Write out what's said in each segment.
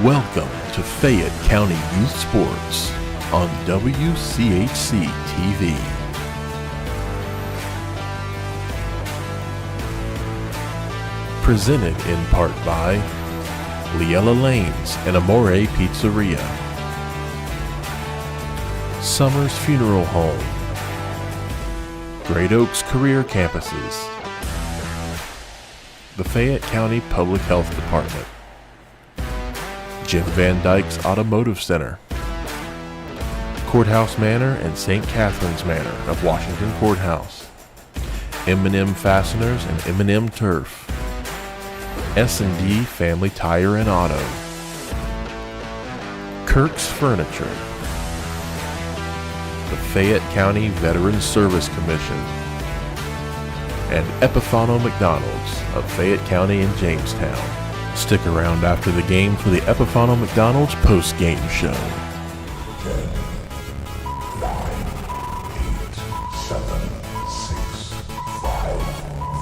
Welcome to Fayette County Youth Sports on WCHC TV. Presented in part by Liella Lanes and Amore Pizzeria, Summers Funeral Home, Great Oaks Career Campuses, the Fayette County Public Health Department, Jim Van Dyke's Automotive Center, Courthouse Manor and St. Catherine's Manor of Washington Courthouse, M&M Fasteners and M&M Turf, S&D Family Tire and Auto, Kirk's Furniture, the Fayette County Veterans Service Commission, and Epifano McDonald's of Fayette County and Jamestown. Stick around after the game for the Epifano McDonald's post-game show. 10, 9, 8, 7, 6, 5,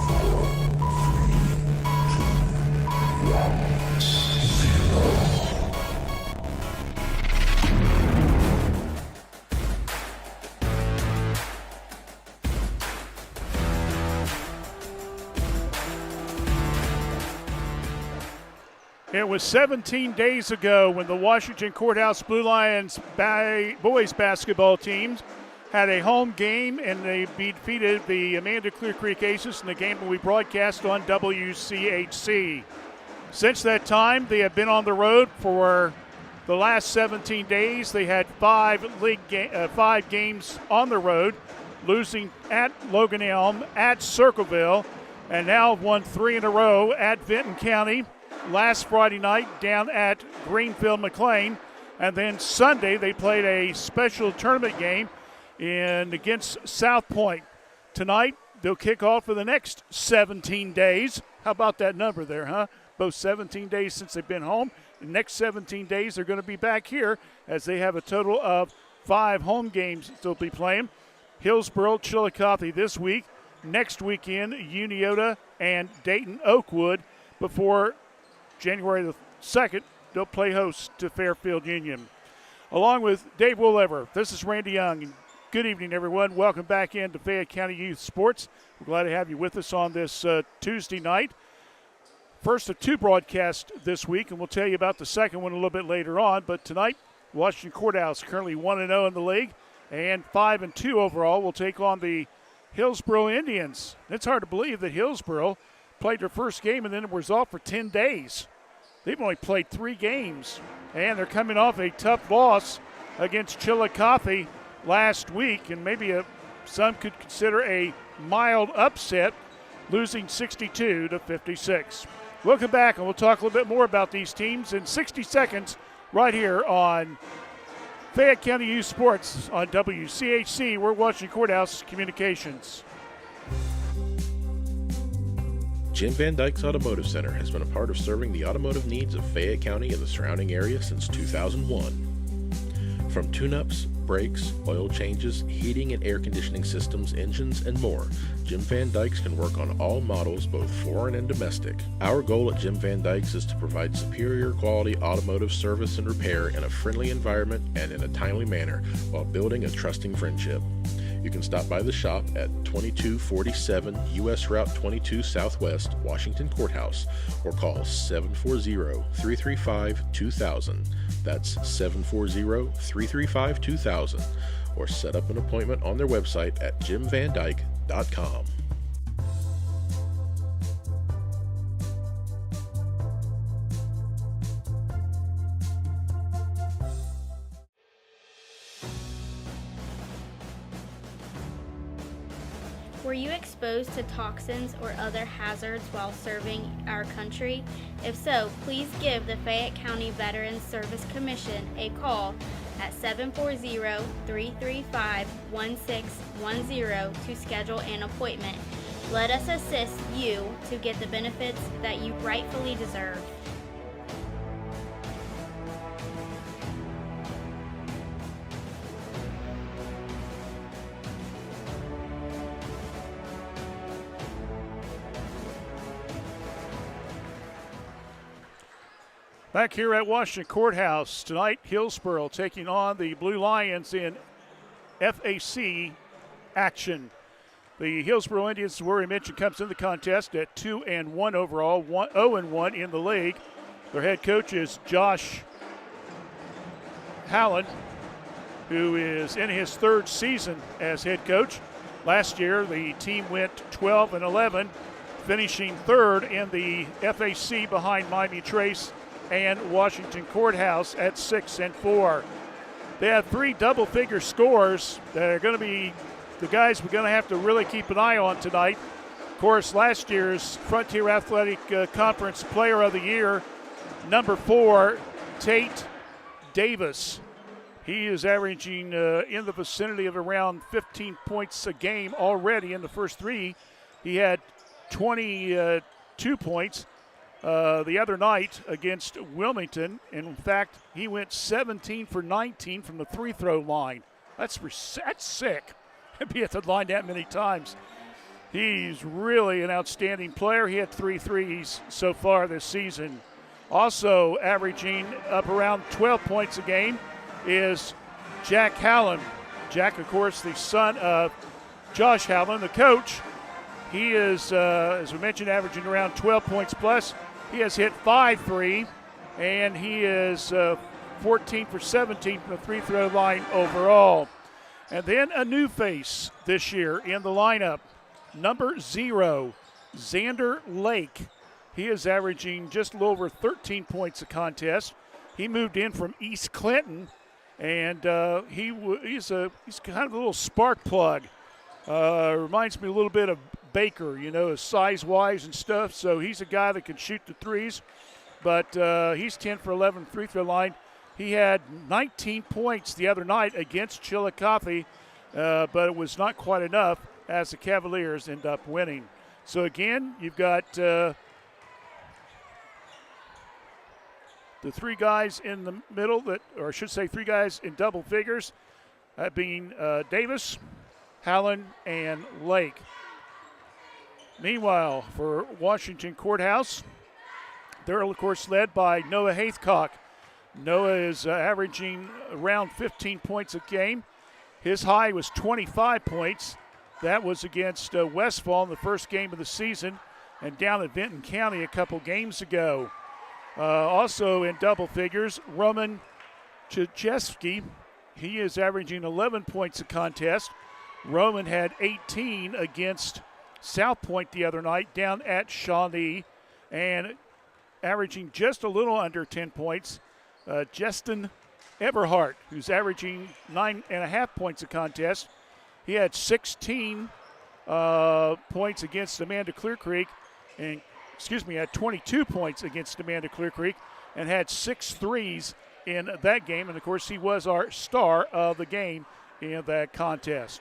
4, 3, 2, 1, 0. It was 17 days ago when the Washington Courthouse Blue Lions boys basketball teams had a home game, and they defeated the Amanda Clear Creek Aces in the game that we broadcast on WCHC. Since that time, they have been on the road for the last 17 days. They had five games on the road, losing at Logan Elm, at Circleville, and now have won 3 in a row at Vinton County. Last Friday night down at Greenfield McLean, and then Sunday they played a special tournament game against South Point. Tonight they'll kick off for the next 17 days. How about that number there, huh? Both 17 days since they've been home. The next 17 days they're going to be back here as they have a total of 5 home games they'll be playing. Hillsboro, Chillicothe this week. Next weekend, Uniota and Dayton Oakwood before January the 2nd, they'll play host to Fairfield Union. Along with Dave Woolever, this is Randy Young. Good evening, everyone. Welcome back into Fayette County Youth Sports. We're glad to have you with us on this Tuesday night. First of 2 broadcasts this week, and we'll tell you about the second one a little bit later on. But tonight, Washington Courthouse currently 1-0 in the league and 5-2 overall. Will take on the Hillsboro Indians. It's hard to believe that Hillsboro played their first game and then was off for 10 days. They've only played 3 games, and they're coming off a tough loss against Chillicothe last week, and maybe some could consider a mild upset, losing 62-56. We'll come back, and we'll talk a little bit more about these teams in 60 seconds right here on Fayette County Youth Sports on WCHC. We're Washington Courthouse Communications. Jim Van Dyke's Automotive Center has been a part of serving the automotive needs of Fayette County and the surrounding area since 2001. From tune-ups, brakes, oil changes, heating and air conditioning systems, engines, and more, Jim Van Dyke's can work on all models, both foreign and domestic. Our goal at Jim Van Dyke's is to provide superior quality automotive service and repair in a friendly environment and in a timely manner while building a trusting friendship. You can stop by the shop at 2247 U.S. Route 22 Southwest, Washington Courthouse, or call 740-335-2000. That's 740-335-2000, or set up an appointment on their website at jimvandyke.com. Were you exposed to toxins or other hazards while serving our country? If so, please give the Fayette County Veterans Service Commission a call at 740-335-1610 to schedule an appointment. Let us assist you to get the benefits that you rightfully deserve. Back here at Washington Courthouse tonight, Hillsboro taking on the Blue Lions in FAC action. The Hillsboro Indians, as we mentioned, comes in the contest at 2-1 overall, 0-1 in the league. Their head coach is Josh Hallen, who is in his third season as head coach. Last year, the team went 12-11, finishing third in the FAC behind Miami Trace and Washington Courthouse at 6-4. They have 3 double-figure scores that are going to be the guys we're going to have to really keep an eye on tonight. Of course, last year's Frontier Athletic Conference Player of the Year, number 4, Tate Davis. He is averaging in the vicinity of around 15 points a game already in the first 3. He had 22 points the other night against Wilmington. In fact, he went 17 for 19 from the free-throw line. That's sick. Be at the line that many times. He's really an outstanding player. He had 3 threes so far this season. Also averaging up around 12 points a game is Jack Hallen. Jack, of course, the son of Josh Hallen, the coach. He is, as we mentioned, averaging around 12 points plus. He has hit 5 3, and he is 14 for 17 from the free-throw line overall. And then a new face this year in the lineup, number 0, Xander Lake. He is averaging just a little over 13 points a contest. He moved in from East Clinton, and he's kind of a little spark plug. Reminds me a little bit of Baker, size-wise and stuff. So he's a guy that can shoot the threes, but he's 10 for 11 free-throw line. He had 19 points the other night against Chillicothe, but it was not quite enough as the Cavaliers end up winning. So again, you've got the 3 guys in the middle or I should say 3 guys in double figures, that being Davis, Hallen, and Lake. Meanwhile, for Washington Courthouse, they're, of course, led by Noah Haithcock. Noah is averaging around 15 points a game. His high was 25 points. That was against Westfall in the first game of the season and down at Benton County a couple games ago. Also in double figures, Roman Chajewski. He is averaging 11 points a contest. Roman had 18 against South Point the other night down at Shawnee and averaging just a little under 10 points. Justin Everhart, who's averaging 9.5 points a contest. He had 16 points against Amanda Clear Creek, and had 22 points against Amanda Clear Creek and had 6 threes in that game. And, of course, he was our star of the game in that contest.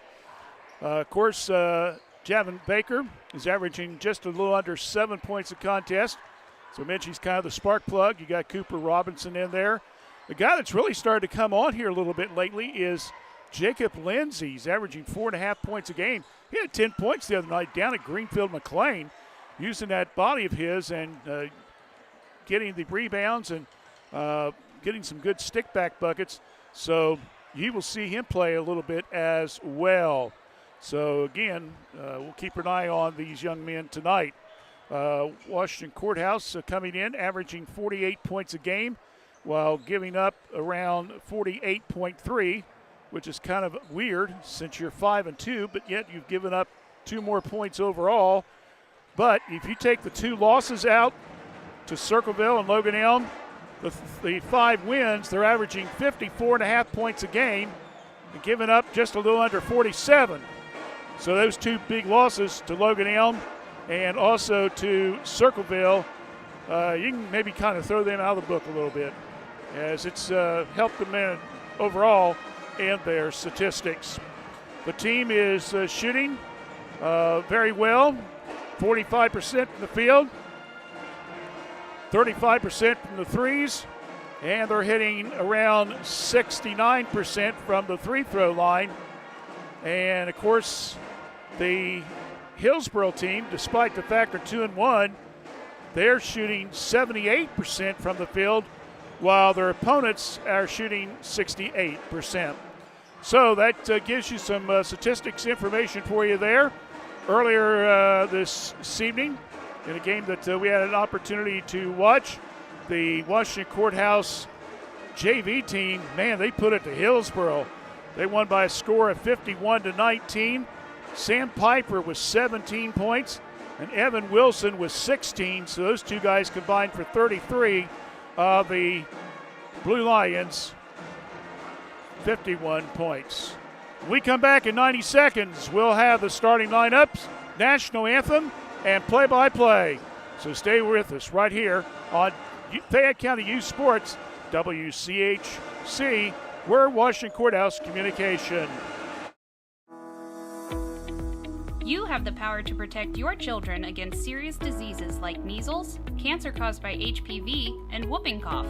Of course, Javon Baker is averaging just a little under 7 points a contest. So I mentioned he's kind of the spark plug. You got Cooper Robinson in there. The guy that's really started to come on here a little bit lately is Jacob Lindsay. He's averaging 4.5 points a game. He had 10 points the other night down at Greenfield McLean, using that body of his and getting the rebounds and getting some good stick-back buckets. So you will see him play a little bit as well. So, again, we'll keep an eye on these young men tonight. Washington Courthouse coming in, averaging 48 points a game while giving up around 48.3, which is kind of weird since you're 5-2, but yet you've given up 2 more points overall. But if you take the 2 losses out to Circleville and Logan Elm, the 5 wins, they're averaging 54.5 points a game and giving up just a little under 47. So those 2 big losses to Logan Elm and also to Circleville, you can maybe kind of throw them out of the book a little bit, as it's helped them in overall in their statistics. The team is shooting very well, 45% from the field, 35% from the threes, and they're hitting around 69% from the free-throw line. And, of course, the Hillsboro team, despite the fact they're 2-1, they're shooting 78% from the field while their opponents are shooting 68%. So that gives you some statistics information for you there. Earlier this evening, in a game that we had an opportunity to watch, the Washington Courthouse JV team, man, they put it to Hillsboro. They won by a score of 51-19. Sam Piper with 17 points, and Evan Wilson with 16. So those two guys combined for 33 of the Blue Lions, 51 points. When we come back in 90 seconds, we'll have the starting lineups, national anthem, and play-by-play. So stay with us right here on Fayette County Youth Sports, WCHC. We're Washington Courthouse Communication. You have the power to protect your children against serious diseases like measles, cancer caused by HPV, and whooping cough.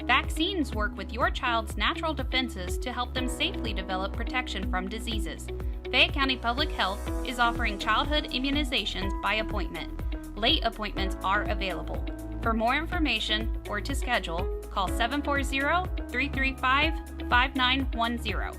Vaccines work with your child's natural defenses to help them safely develop protection from diseases. Fayette County Public Health is offering childhood immunizations by appointment. Late appointments are available. For more information or to schedule, call 740-335-5910.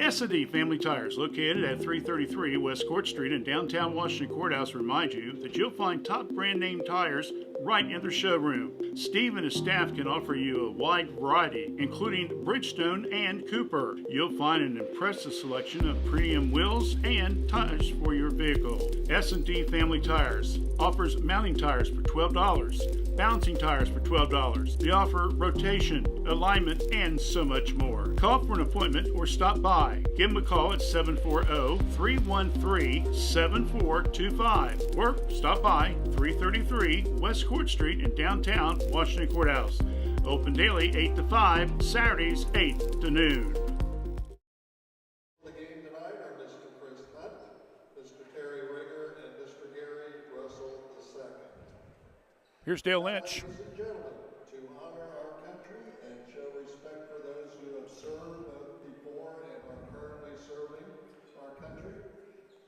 S&D Family Tires, located at 333 West Court Street in downtown Washington Courthouse, remind you that you'll find top brand name tires right in their showroom. Steve and his staff can offer you a wide variety, including Bridgestone and Cooper. You'll find an impressive selection of premium wheels and tires for your vehicle. S&D Family Tires offers mounting tires for $12, bouncing tires for $12. They offer rotation, alignment, and so much more. Call for an appointment or stop by. Give them a call at 740-313-7425 or stop by 333 West Court Street in downtown Washington Courthouse. Open daily 8 to 5, Saturdays 8 to noon. The game tonight are Mr. Chris Hunt, Mr. Terry Rigger, and Mr. Gary Russell II. Here's Dale Lynch. Ladies and gentlemen, to honor our country and show respect for those who have served both before and are currently serving our country,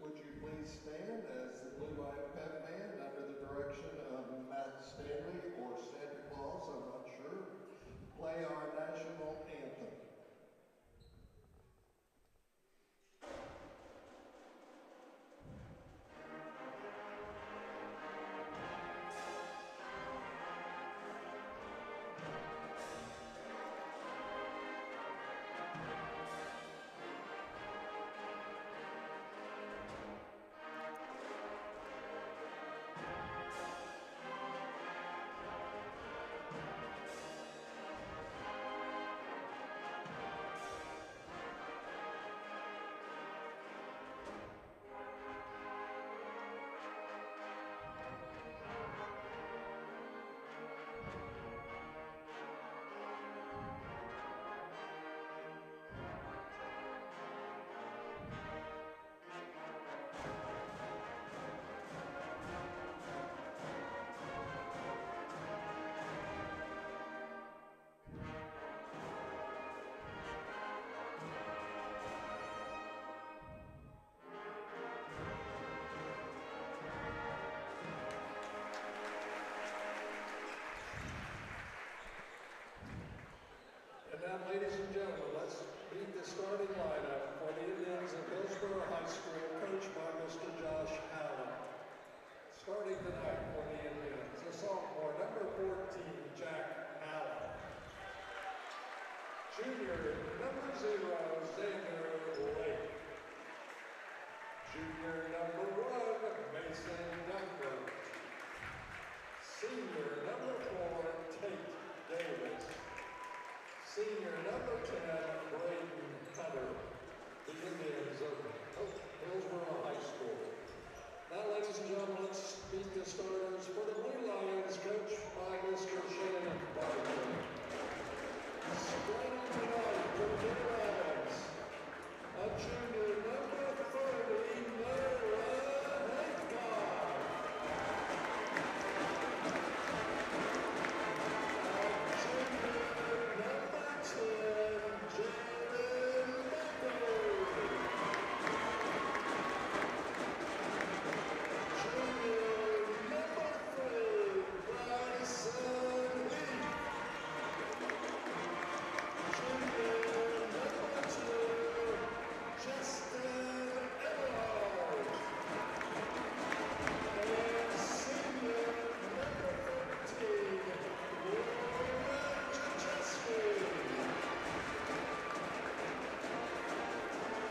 would you please stand as the Blue Lion Pep Band, under the direction of Matt Stanley or Santa Claus, I'm not sure, play our national anthem. Now, ladies and gentlemen, let's meet the starting lineup for the Indians of Hillsboro High School, coached by Mr. Josh Allen. Starting tonight for the Indians, a sophomore, number 14, Jack Allen. Junior, number 0, Xavier Lake. Junior, number 1, Mason Dunford. Senior, number 4, Tate Davis. Senior number 10, Braden Hunter, the Indians of Hillsboro High School.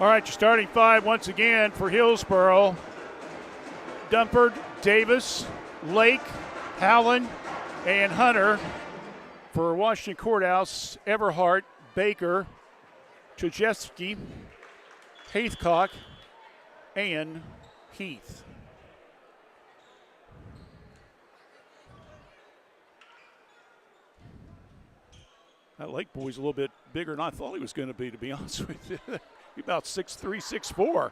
All right, your starting five once again for Hillsboro. Dunford, Davis, Lake, Howland, and Hunter. For Washington Courthouse, Everhart, Baker, Chajewski, Haithcock, and Heath. That Lake boy's a little bit bigger than I thought he was going to be honest with you. He's about 6'3", 6'4".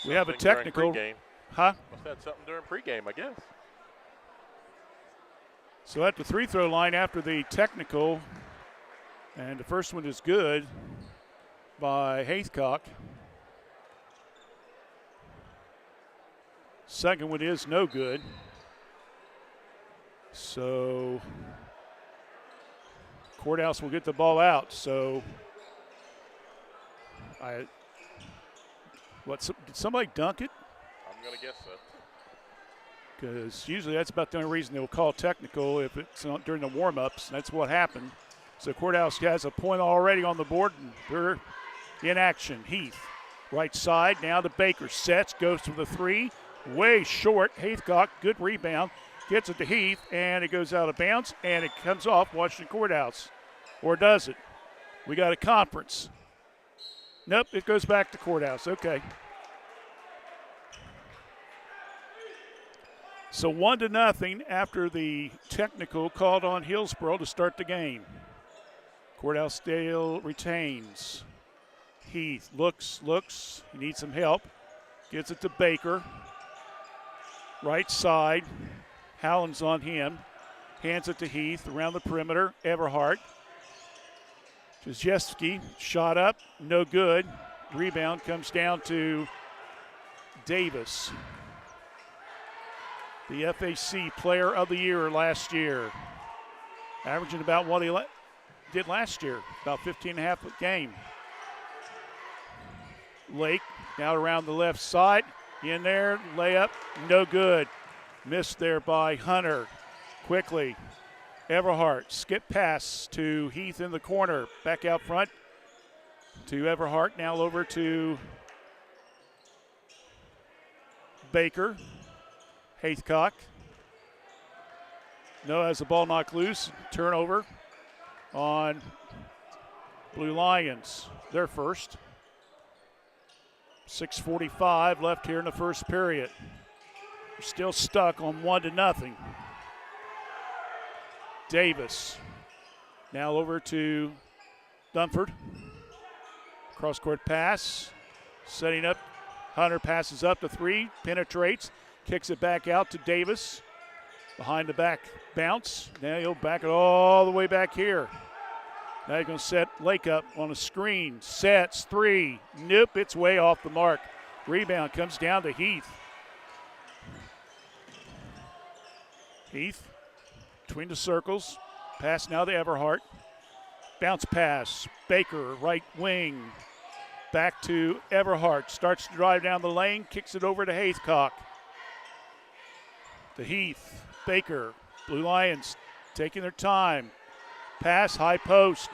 We have a technical. Huh? Must have had something during pregame, I guess. So at the free throw line after the technical, and the first one is good by Haithcock. Second one is no good. So Courthouse will get the ball out. So did somebody dunk it? I'm going to guess so. Because usually that's about the only reason they'll call technical if it's not during the warm-ups. That's what happened. So Courthouse has a point already on the board, and they're in action. Heath, right side, now to Baker. Sets, goes for the three. Way short. Haithcock, good rebound. Gets it to Heath, and it goes out of bounds, and it comes off Washington Courthouse. Or does it? We got a conference. Nope, it goes back to Courthouse. Okay. So 1-0 after the technical called on Hillsboro to start the game. Courthouse still retains. Heath looks, he needs some help. Gets it to Baker. Right side, Howland's on him. Hands it to Heath around the perimeter. Everhart. Chajewski, shot up, no good. Rebound comes down to Davis. The FAC Player of the Year last year. Averaging about what he did last year, about 15.5 a game. Lake now around the left side. In there, layup, no good. Missed there by Hunter. Quickly, Everhart, skip pass to Heath in the corner. Back out front to Everhart, now over to Baker. Haithcock. No, has the ball knocked loose. Turnover on Blue Lions. Their first. 6:45 left here in the first period. We're still stuck on 1-0. Davis. Now over to Dunford. Cross-court pass. Setting up. Hunter passes up to three. Penetrates. Kicks it back out to Davis. Behind the back bounce. Now he'll back it all the way back here. Now he's going to set Lake up on a screen. Sets, three. Nope, it's way off the mark. Rebound comes down to Heath. Heath between the circles. Pass now to Everhart. Bounce pass. Baker, right wing. Back to Everhart. Starts to drive down the lane. Kicks it over to Haithcock. To Heath. Baker. Blue Lions taking their time. Pass, high post.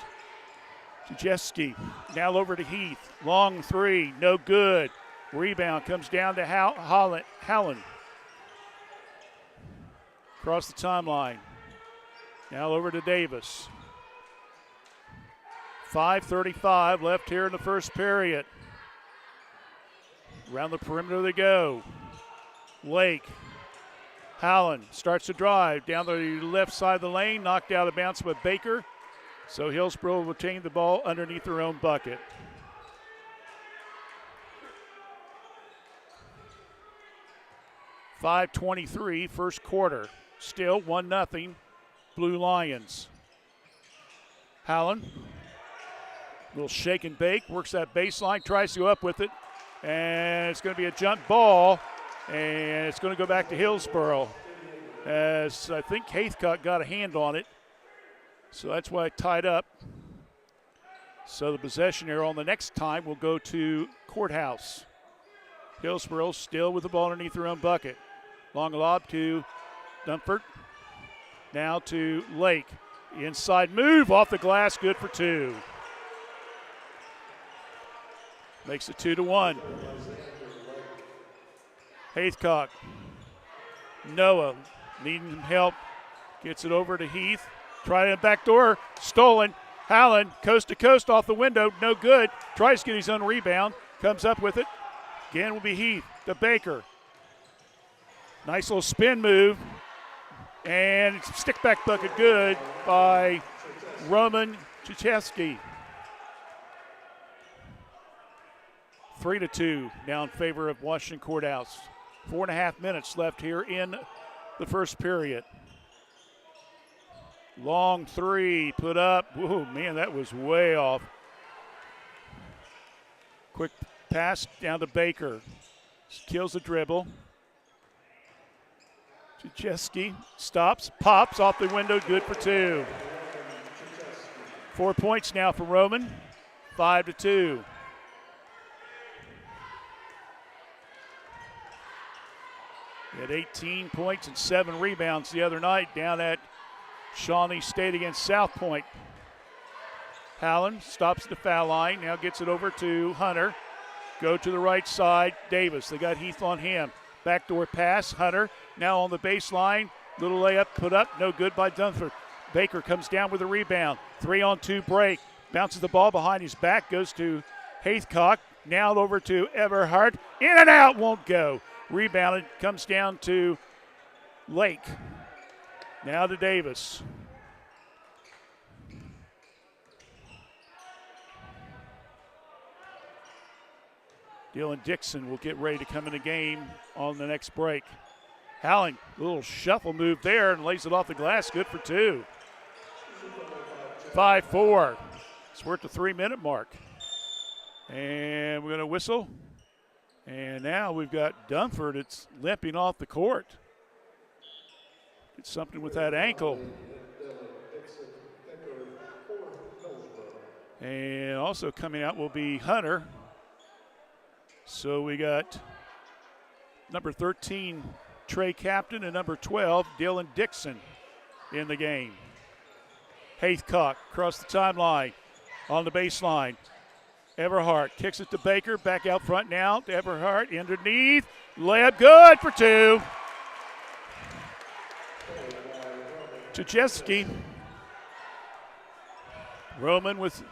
Chajewski. Now over to Heath. Long three. No good. Rebound comes down to Howland. Across the timeline. Now over to Davis. 5:35 left here in the first period. Around the perimeter they go. Lake. Howland starts to drive down the left side of the lane. Knocked out of bounds by Baker. So Hillsboro will retain the ball underneath their own bucket. .5:23 first quarter. Still 1-0 Blue Lions. Howland. Little shake and bake. Works that baseline. Tries to go up with it. And it's going to be a jump ball. And it's going to go back to Hillsboro. As I think Haithcock got a hand on it. So that's why it tied up. So the possession here on the next time will go to Courthouse. Hillsboro still with the ball underneath their own bucket. Long lob to Dunford. Now to Lake. Inside move off the glass, good for two. Makes it 2-1. Haythcock. Noah needing help. Gets it over to Heath. Trying a back door. Stolen. Howland, coast to coast off the window. No good. Tries to get his own rebound. Comes up with it. Again will be Heath to Baker. Nice little spin move. And stick back bucket good by Roman Chichevsky. 3-2 now in favor of Washington Courthouse. 4.5 minutes left here in the first period. Long three put up. Whoa, man, that was way off. Quick pass down to Baker. Kills the dribble. Chichevsky stops, pops off the window, good for 2. 4 points now for Roman. 5-2. He had 18 points and 7 rebounds the other night down at Shawnee State against South Point. Howland stops at the foul line, now gets it over to Hunter. Go to the right side, Davis. They got Heath on him. Backdoor pass, Hunter now on the baseline. Little layup put up, no good by Dunford. Baker comes down with a rebound. 3-on-2 break. Bounces the ball behind his back, goes to Haythcock. Now over to Everhart. In and out, won't go. Rebounded, comes down to Lake. Now to Davis. Dylan Dixon will get ready to come in the game on the next break. Howling, a little shuffle move there and lays it off the glass. Good for 2. 5-4. We're at the 3-minute mark. And we're going to whistle. And now we've got Dunford. It's limping off the court. Did something with that ankle. And also coming out will be Hunter. So we got number 13, Trey Captain, and number 12, Dylan Dixon in the game. Haythcock across the timeline on the baseline. Everhart kicks it to Baker, back out front now to Everhart, underneath, layup good for 2. Chichevsky. Roman with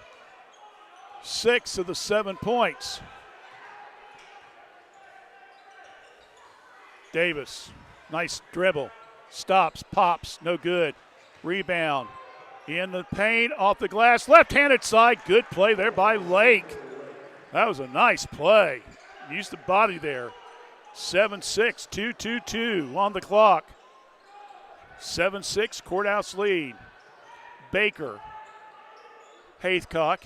6 of the 7 points. Davis, nice dribble, stops, pops, no good. Rebound. In the paint, off the glass, left-handed side. Good play there by Lake. That was a nice play. Used the body there. 7-6, 2-2-2 on the clock. 7-6, Courthouse lead. Baker. Haythcock.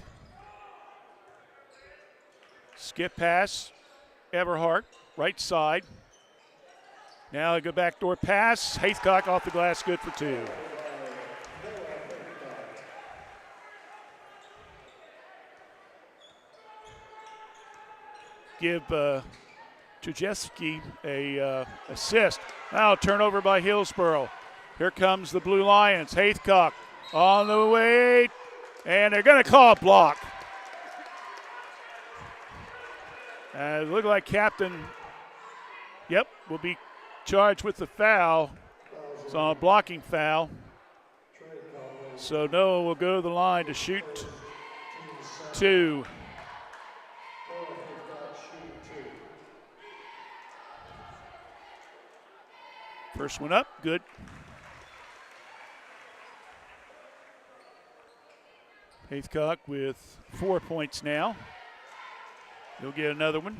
Skip pass. Everhart, right side. Now a good backdoor pass. Haythcock off the glass, good for 2. Give Chujewski a assist. Now turnover by Hillsboro. Here comes the Blue Lions. Haythcock on the way, and they're going to call a block. It looked like Captain, will be charged with the foul. It's on a blocking foul. So Noah will go to the line to shoot 2. First one up, good. Haythcock with 4 points now. He'll get another one.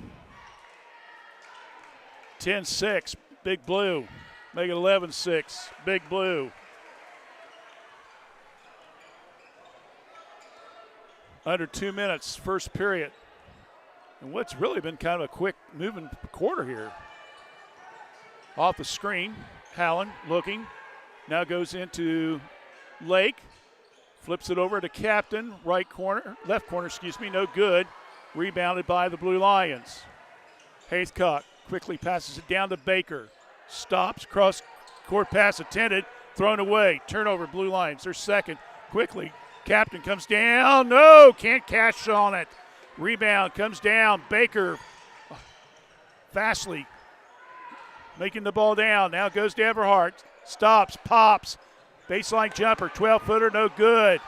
10-6, Big Blue. Make it 11-6, Big Blue. Under 2 minutes, first period. And what's really been kind of a quick moving quarter here. Off the screen, Howland looking. Now goes into Lake. Flips it over to Captain, left corner, no good. Rebounded by the Blue Lions. Haythcock quickly passes it down to Baker. Stops, cross-court pass attended, thrown away. Turnover, Blue Lions, their second. Quickly, Captain comes down. No, can't cash on it. Rebound comes down. Baker fastly making the ball down. Now goes to Everhart. Stops, pops. Baseline jumper, 12-footer, no good.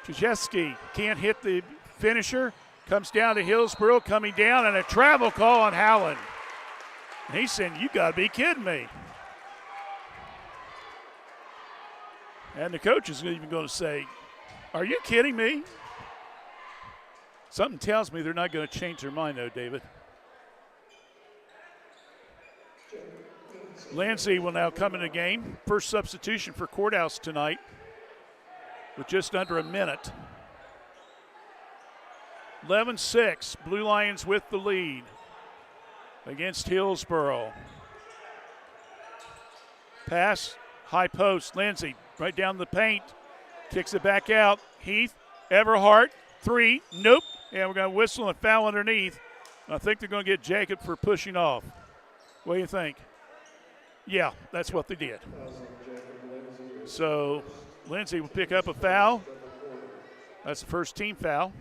Krzyzewski can't hit the finisher. Comes down to Hillsboro, coming down, and a travel call on Howland. And he's saying, you got to be kidding me. And the coach is even going to say, are you kidding me? Something tells me they're not going to change their mind, though, David. Lindsay will now come in the game. First substitution for Courthouse tonight with just under a minute. 11-6, Blue Lions with the lead against Hillsboro. Pass, high post, Lindsay right down the paint. Kicks it back out. Heath, Everhart, 3, nope. And we're going to whistle and foul underneath. I think they're going to get Jacob for pushing off. What do you think? Yeah, that's what they did. So Lindsay will pick up a foul. That's the first team foul.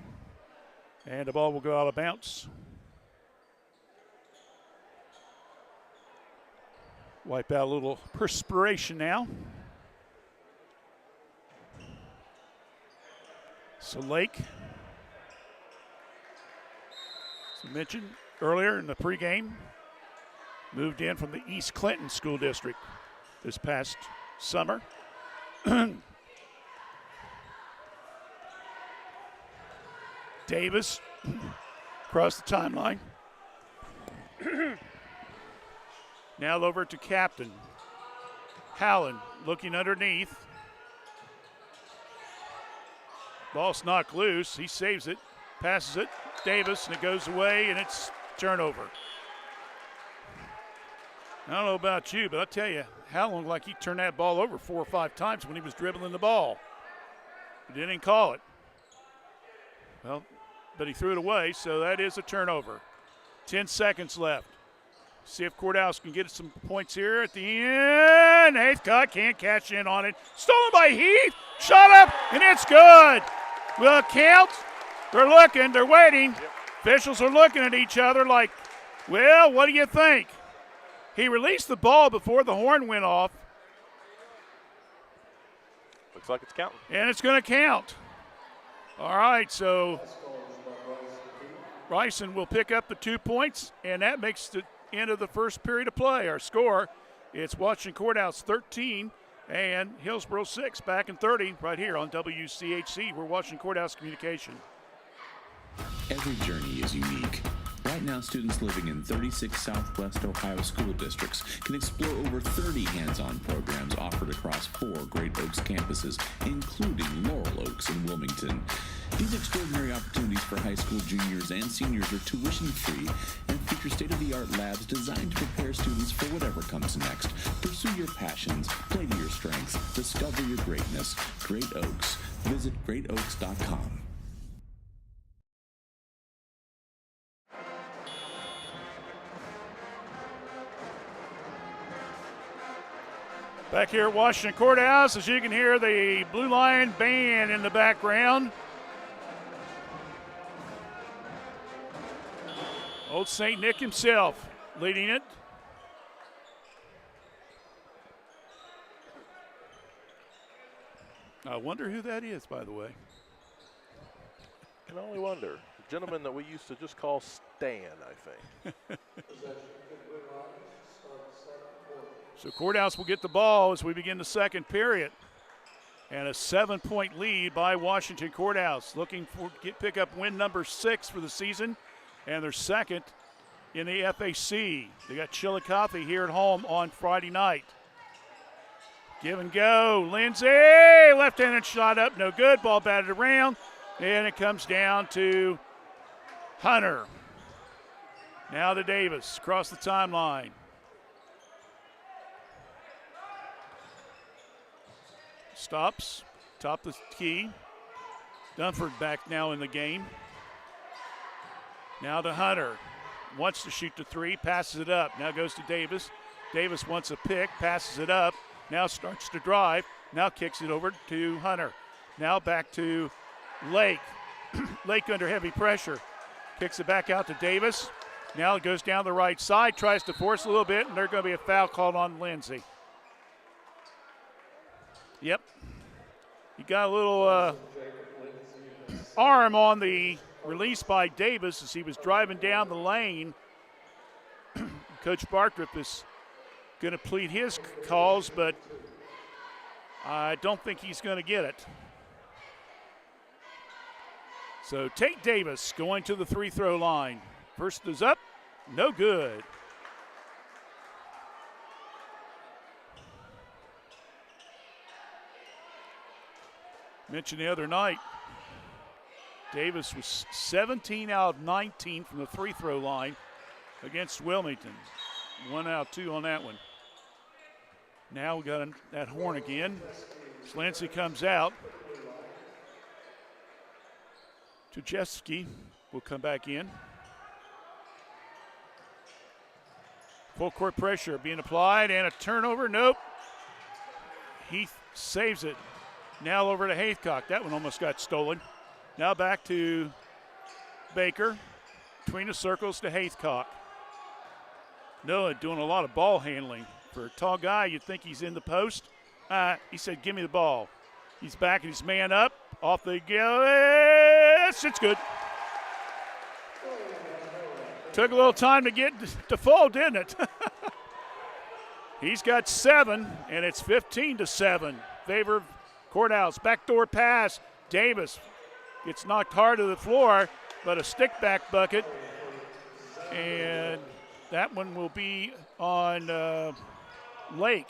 And the ball will go out of bounds. Wipe out a little perspiration now. So Lake, as I mentioned earlier in the pregame, moved in from the East Clinton School District this past summer. Davis across the timeline. Now over to captain. Howland looking underneath. Ball's knocked loose. He saves it, passes it. Davis, and it goes away, and it's turnover. I don't know about you, but I'll tell you, Howland looked like he turned that ball over 4 or 5 times when he was dribbling the ball. He didn't call it. Well, but he threw it away, so that is a turnover. 10 seconds left. See if Courthouse can get some points here at the end. Heathcock can't cash in on it. Stolen by Heath. Shot up, and it's good. Will it count? They're looking. They're waiting. Yep. Officials are looking at each other like, well, what do you think? He released the ball before the horn went off. Looks like it's counting. And it's going to count. All right, so Bryson will pick up the 2 points, and that makes the end of the first period of play. Our score, it's Washington Courthouse 13 and Hillsboro 6, back in 30 right here on WCHC. We're Washington Courthouse Communication. Every journey is unique. Right now, students living in 36 Southwest Ohio school districts can explore over 30 hands-on programs offered across 4 Great Oaks campuses, including Laurel Oaks and Wilmington. These extraordinary opportunities for high school juniors and seniors are tuition-free and feature state-of-the-art labs designed to prepare students for whatever comes next. Pursue your passions, play to your strengths, discover your greatness. Great Oaks. Visit greatoaks.com. Back here at Washington Courthouse, as you can hear the Blue Lion Band in the background. Old St. Nick himself leading it. I wonder who that is, by the way. Can only wonder. The gentleman that we used to just call Stan, I think. So Courthouse will get the ball as we begin the second period. And a 7-point lead by Washington Courthouse. Looking for pick up win number 6 for the season. And they're second in the FAC. They got Chillicothe here at home on Friday night. Give and go. Lindsay, left-handed shot up, no good. Ball batted around. And it comes down to Hunter. Now to Davis, across the timeline. Stops, top of the key. Dunford back now in the game. Now to Hunter. Wants to shoot the 3, passes it up. Now goes to Davis. Davis wants a pick, passes it up. Now starts to drive. Now kicks it over to Hunter. Now back to Lake. Lake under heavy pressure. Kicks it back out to Davis. Now it goes down the right side, tries to force a little bit, and there's going to be a foul called on Lindsay. Yep. He got a little arm on the release by Davis as he was driving down the lane. Coach Bartrip is going to plead his calls, but I don't think he's going to get it. So Tate Davis going to the free throw line. First is up, no good. Mentioned the other night, Davis was 17 out of 19 from the free throw line against Wilmington. 1 out of 2 on that one. Now we got that horn again. Slancy comes out. Tujewski will come back in. Full court pressure being applied and a turnover. Nope. Heath saves it. Now over to Haythcock. That one almost got stolen. Now back to Baker. Between the circles to Haythcock. Noah doing a lot of ball handling. For a tall guy, you'd think he's in the post. He said, give me the ball. He's backing his man up. Off they go. It's good. Took a little time to get to fall, didn't it? He's got 7, and it's 15-7. Favor of Courthouse. Backdoor pass. Davis gets knocked hard to the floor, but a stick back bucket. And that one will be on Lake.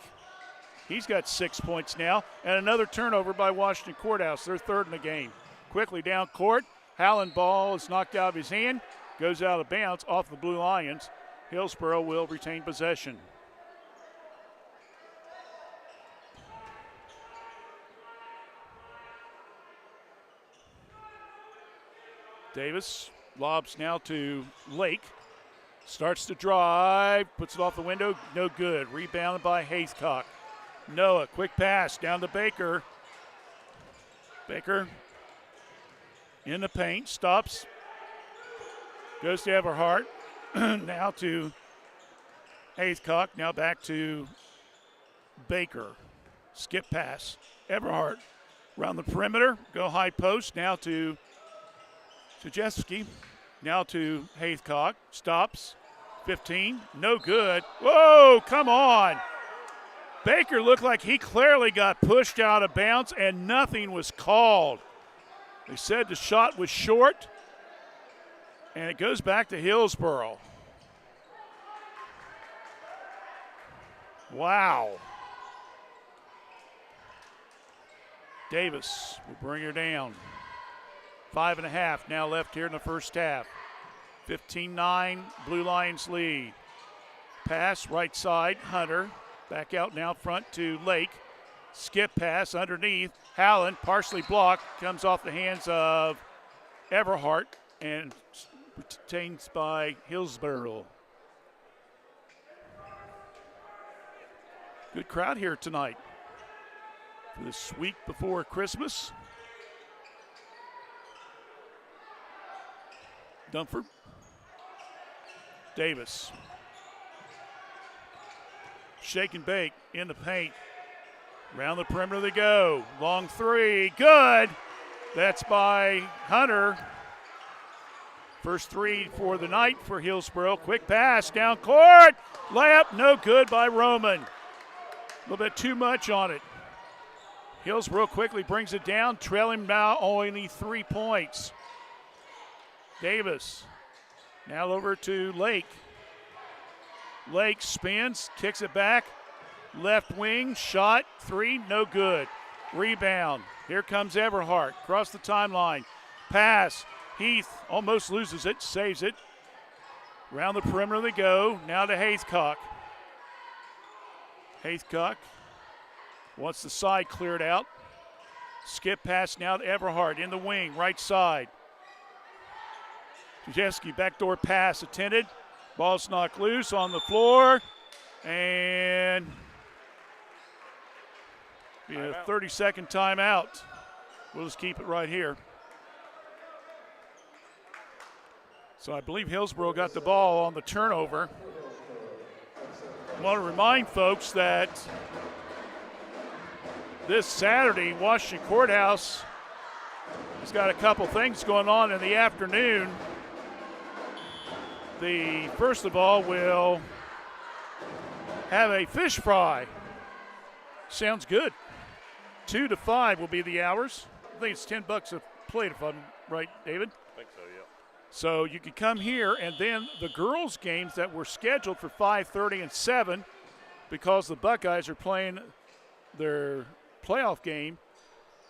He's got 6 points now. And another turnover by Washington Courthouse. They're third in the game. Quickly down court. Howland ball is knocked out of his hand. Goes out of bounds off the Blue Lions. Hillsboro will retain possession. Davis lobs now to Lake. Starts to drive, puts it off the window, no good. Rebounded by Haythcock. Noah, quick pass down to Baker. Baker in the paint, stops. Goes to Everhart. Now to Haythcock, now back to Baker. Skip pass. Everhart around the perimeter, go high post, now to Tujewski. Now to Haythcock, stops, 15, no good. Whoa, come on. Baker looked like he clearly got pushed out of bounds and nothing was called. They said the shot was short, and it goes back to Hillsboro. Wow. Davis will bring her down. 5.5 now left here in the first half. 15-9, Blue Lions lead. Pass, right side, Hunter. Back out now front to Lake. Skip pass underneath. Howland, partially blocked, comes off the hands of Everhart and retains by Hillsboro. Good crowd here tonight for this week before Christmas. Dunford. Davis. Shake and bake in the paint. Around the perimeter they go. Long three. Good. That's by Hunter. First three for the night for Hillsboro. Quick pass down court. Layup no good by Roman. A little bit too much on it. Hillsboro quickly brings it down. Trailing now only 3 points. Davis. Now over to Lake. Lake spins, kicks it back. Left wing, shot, 3, no good. Rebound. Here comes Everhart. Across the timeline. Pass. Heath almost loses it, saves it. Around the perimeter they go. Now to Haythcock. Haythcock wants the side cleared out. Skip pass now to Everhart in the wing, right side. Tujewski, backdoor pass attended. Ball's knocked loose on the floor. And be a 30-second timeout. We'll just keep it right here. So I believe Hillsboro got the ball on the turnover. I want to remind folks that this Saturday, Washington Courthouse has got a couple things going on in the afternoon. First of all, we'll have a fish fry. Sounds good. 2 to 5 will be the hours. I think it's $10 a plate if I'm right, David. I think so, yeah. So you can come here, and then the girls' games that were scheduled for 5:30 and 7, because the Buckeyes are playing their playoff game,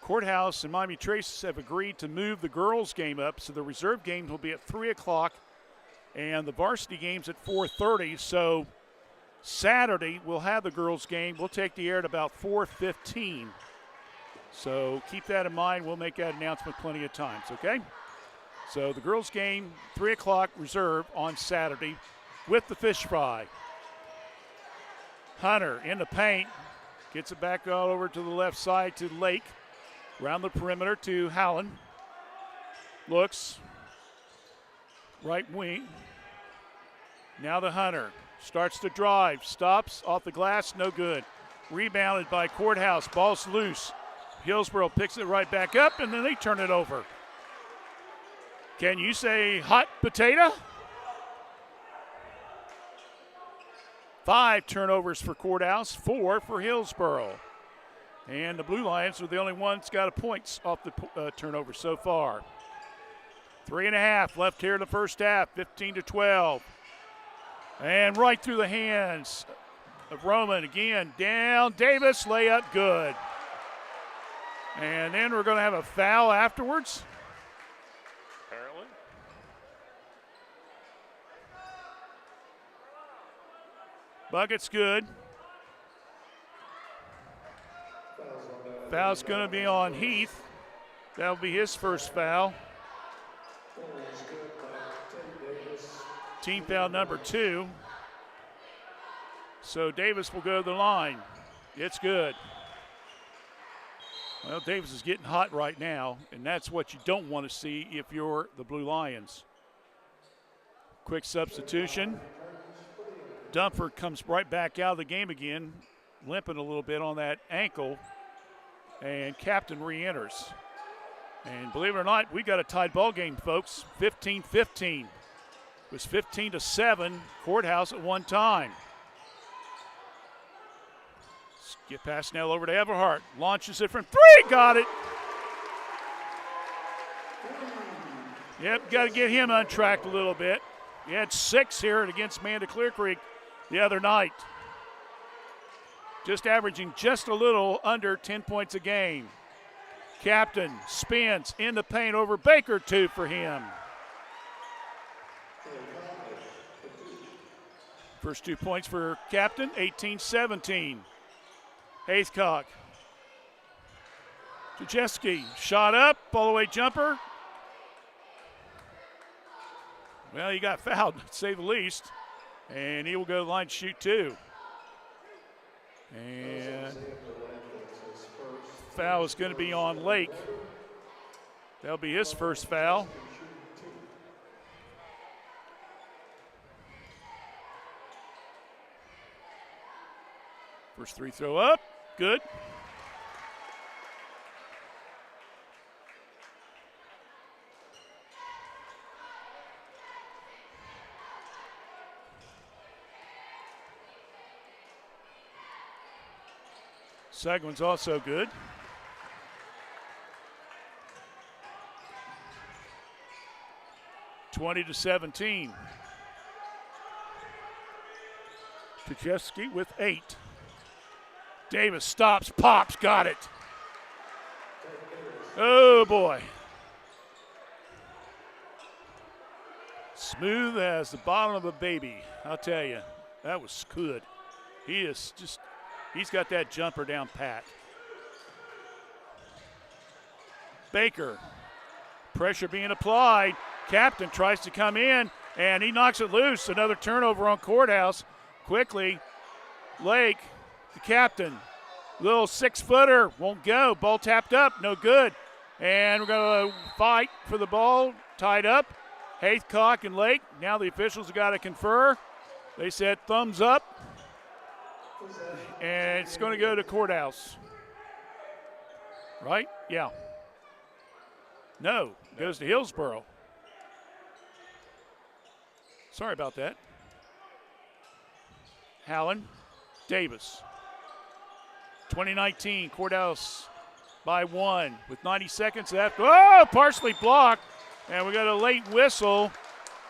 Courthouse and Miami Traces have agreed to move the girls' game up, so the reserve games will be at 3 o'clock, and the varsity games at 4:30. So Saturday we'll have the girls' game. We'll take the air at about 4:15. So keep that in mind. We'll make that announcement plenty of times, okay? So the girls' game, 3 o'clock reserve on Saturday with the fish fry. Hunter in the paint. Gets it back all over to the left side to Lake. Around the perimeter to Howland. Looks. Right wing. Now the Hunter. Starts to drive. Stops off the glass. No good. Rebounded by Courthouse. Ball's loose. Hillsboro picks it right back up, and then they turn it over. Can you say hot potato? 5 turnovers for Courthouse, 4 for Hillsboro. And the Blue Lions are the only ones got a points off the turnover so far. 3.5 left here in the first half, 15 to 12. And right through the hands of Roman again. Down, Davis, layup, good. And then we're going to have a foul afterwards. Apparently. Bucket's good. Foul's going to be on Heath. That'll be his first foul. Team foul number 2. So Davis will go to the line. It's good. Well, Davis is getting hot right now, and that's what you don't want to see if you're the Blue Lions. Quick substitution. Dunford comes right back out of the game again, limping a little bit on that ankle, and Captain re-enters. And believe it or not, we got a tied ball game, folks, 15-15. It was 15 to 7, Courthouse at one time. Get past Snell over to Everhart. Launches it from 3. Got it. Yep, got to get him untracked a little bit. He had 6 here against Manda Clear Creek the other night. Just averaging just a little under 10 points a game. Captain spins in the paint over Baker, 2 for him. First 2 points for Captain, 18-17. Haythcock. Jajeski, shot up, all the way jumper. Well, he got fouled, to say the least. And he will go to the line to shoot 2. And foul is going to be on Lake. That'll be his first foul. First 3 throw up. Good. Second one's also good. (20-17). Kajeski with 8. Davis stops, pops, got it. Oh, boy. Smooth as the bottom of a baby. I'll tell you, that was good. He's got that jumper down pat. Baker, pressure being applied. Captain tries to come in, and he knocks it loose. Another turnover on Courthouse. Quickly, Lake, the captain, little 6-footer, won't go. Ball tapped up, no good. And we're going to fight for the ball, tied up. Haycock and Lake. Now the officials have got to confer. They said thumbs up. And it's going to go to courthouse. Right? Yeah. No, it goes to Hillsboro. Sorry about that. Hallen, Davis. 2019, courthouse by 1 with 90 seconds left. Oh, partially blocked. And we got a late whistle.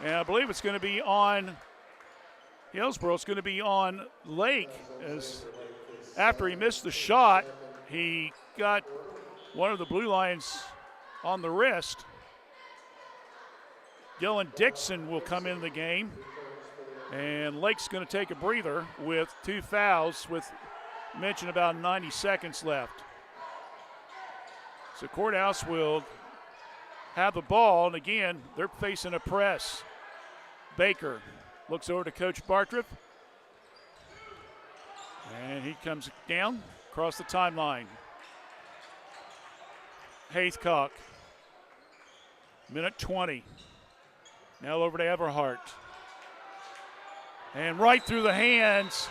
And I believe it's going to be on Hillsboro. It's going to be on Lake. As after he missed the shot, he got one of the Blue Lions on the wrist. Dylan Dixon will come in the game. And Lake's going to take a breather with 2 fouls with mention about 90 seconds left. So courthouse will have the ball, and again, they're facing a press. Baker looks over to Coach Bartriff. And he comes down across the timeline. Haycock, minute 20. Now over to Everhart. And right through the hands.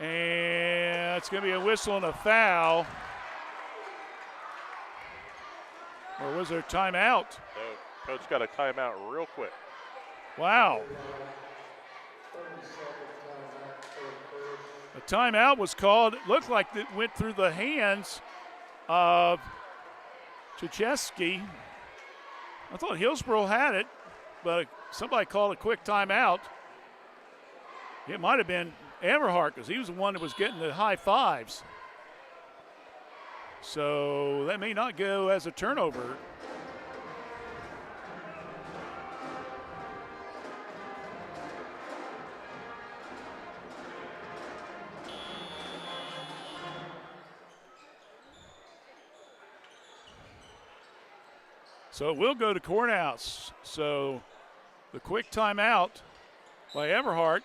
And it's going to be a whistle and a foul. Or was there a timeout? No, Coach got a timeout real quick. Wow. A timeout was called. It looked like it went through the hands of Czechowski. I thought Hillsboro had it, but somebody called a quick timeout. It might have been Everhart because he was the one that was getting the high fives. So that may not go as a turnover. So it will go to courthouse. So the quick timeout by Everhart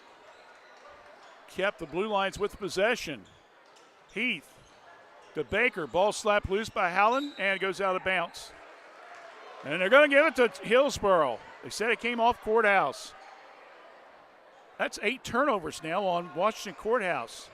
kept the Blue Lions with possession. Heath to Baker. Ball slapped loose by Hallen and goes out of bounds. And they're going to give it to Hillsboro. They said it came off courthouse. That's 8 turnovers now on Washington Courthouse.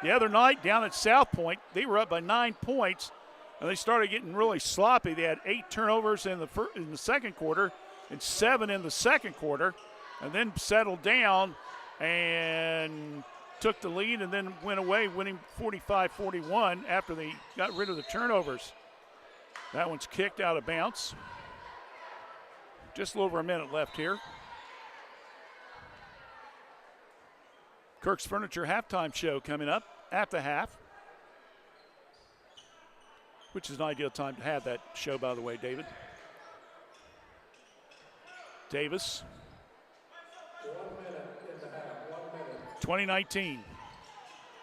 The other night down at South Point, they were up by 9 points, and they started getting really sloppy. They had 8 turnovers in the second quarter and 7 in the second quarter, and then settled down and took the lead and then went away, winning 45-41 after they got rid of the turnovers. That one's kicked out of bounds. Just a little over a minute left here. Kirk's Furniture halftime show coming up at the half, which is an ideal time to have that show, by the way, David. Davis. 2019.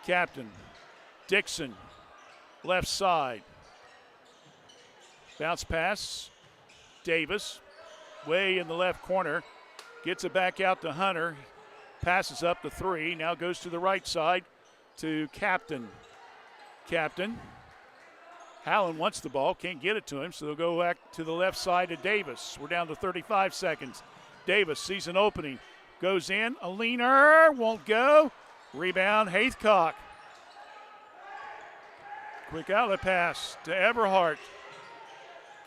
Captain. Dixon. Left side. Bounce pass. Davis. Way in the left corner. Gets it back out to Hunter. Passes up to 3. Now goes to the right side to Captain. Captain. Hallen wants the ball. Can't get it to him, so they'll go back to the left side to Davis. We're down to 35 seconds. Davis sees an opening. Goes in. A leaner. Won't go. Rebound. Haycock. Quick outlet pass to Everhart.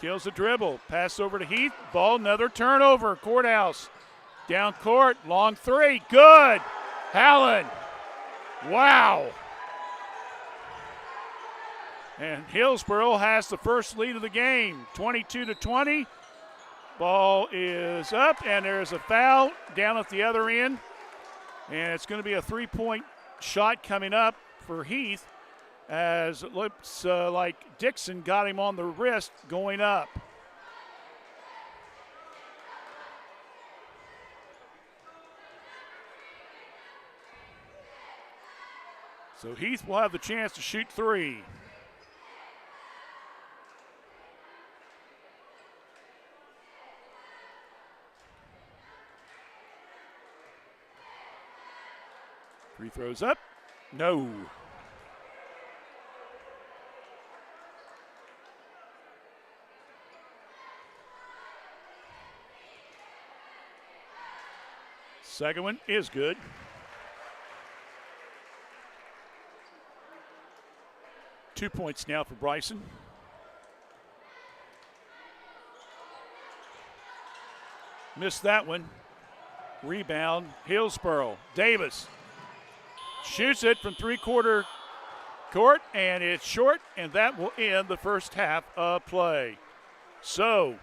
Kills the dribble. Pass over to Heath. Ball. Another turnover. Courthouse. Down court. Long 3. Good. Hallen. Wow. And Hillsboro has the first lead of the game, 22-20. Ball is up, and there's a foul down at the other end. And it's going to be a 3-point shot coming up for Heath, as it looks like Dixon got him on the wrist going up. So Heath will have the chance to shoot 3. Free throws up. No. Second one is good. Two points now for Bryson. Missed that one. Rebound, Hillsboro. Davis shoots it from three-quarter court, and it's short, and that will end the first half of play. So,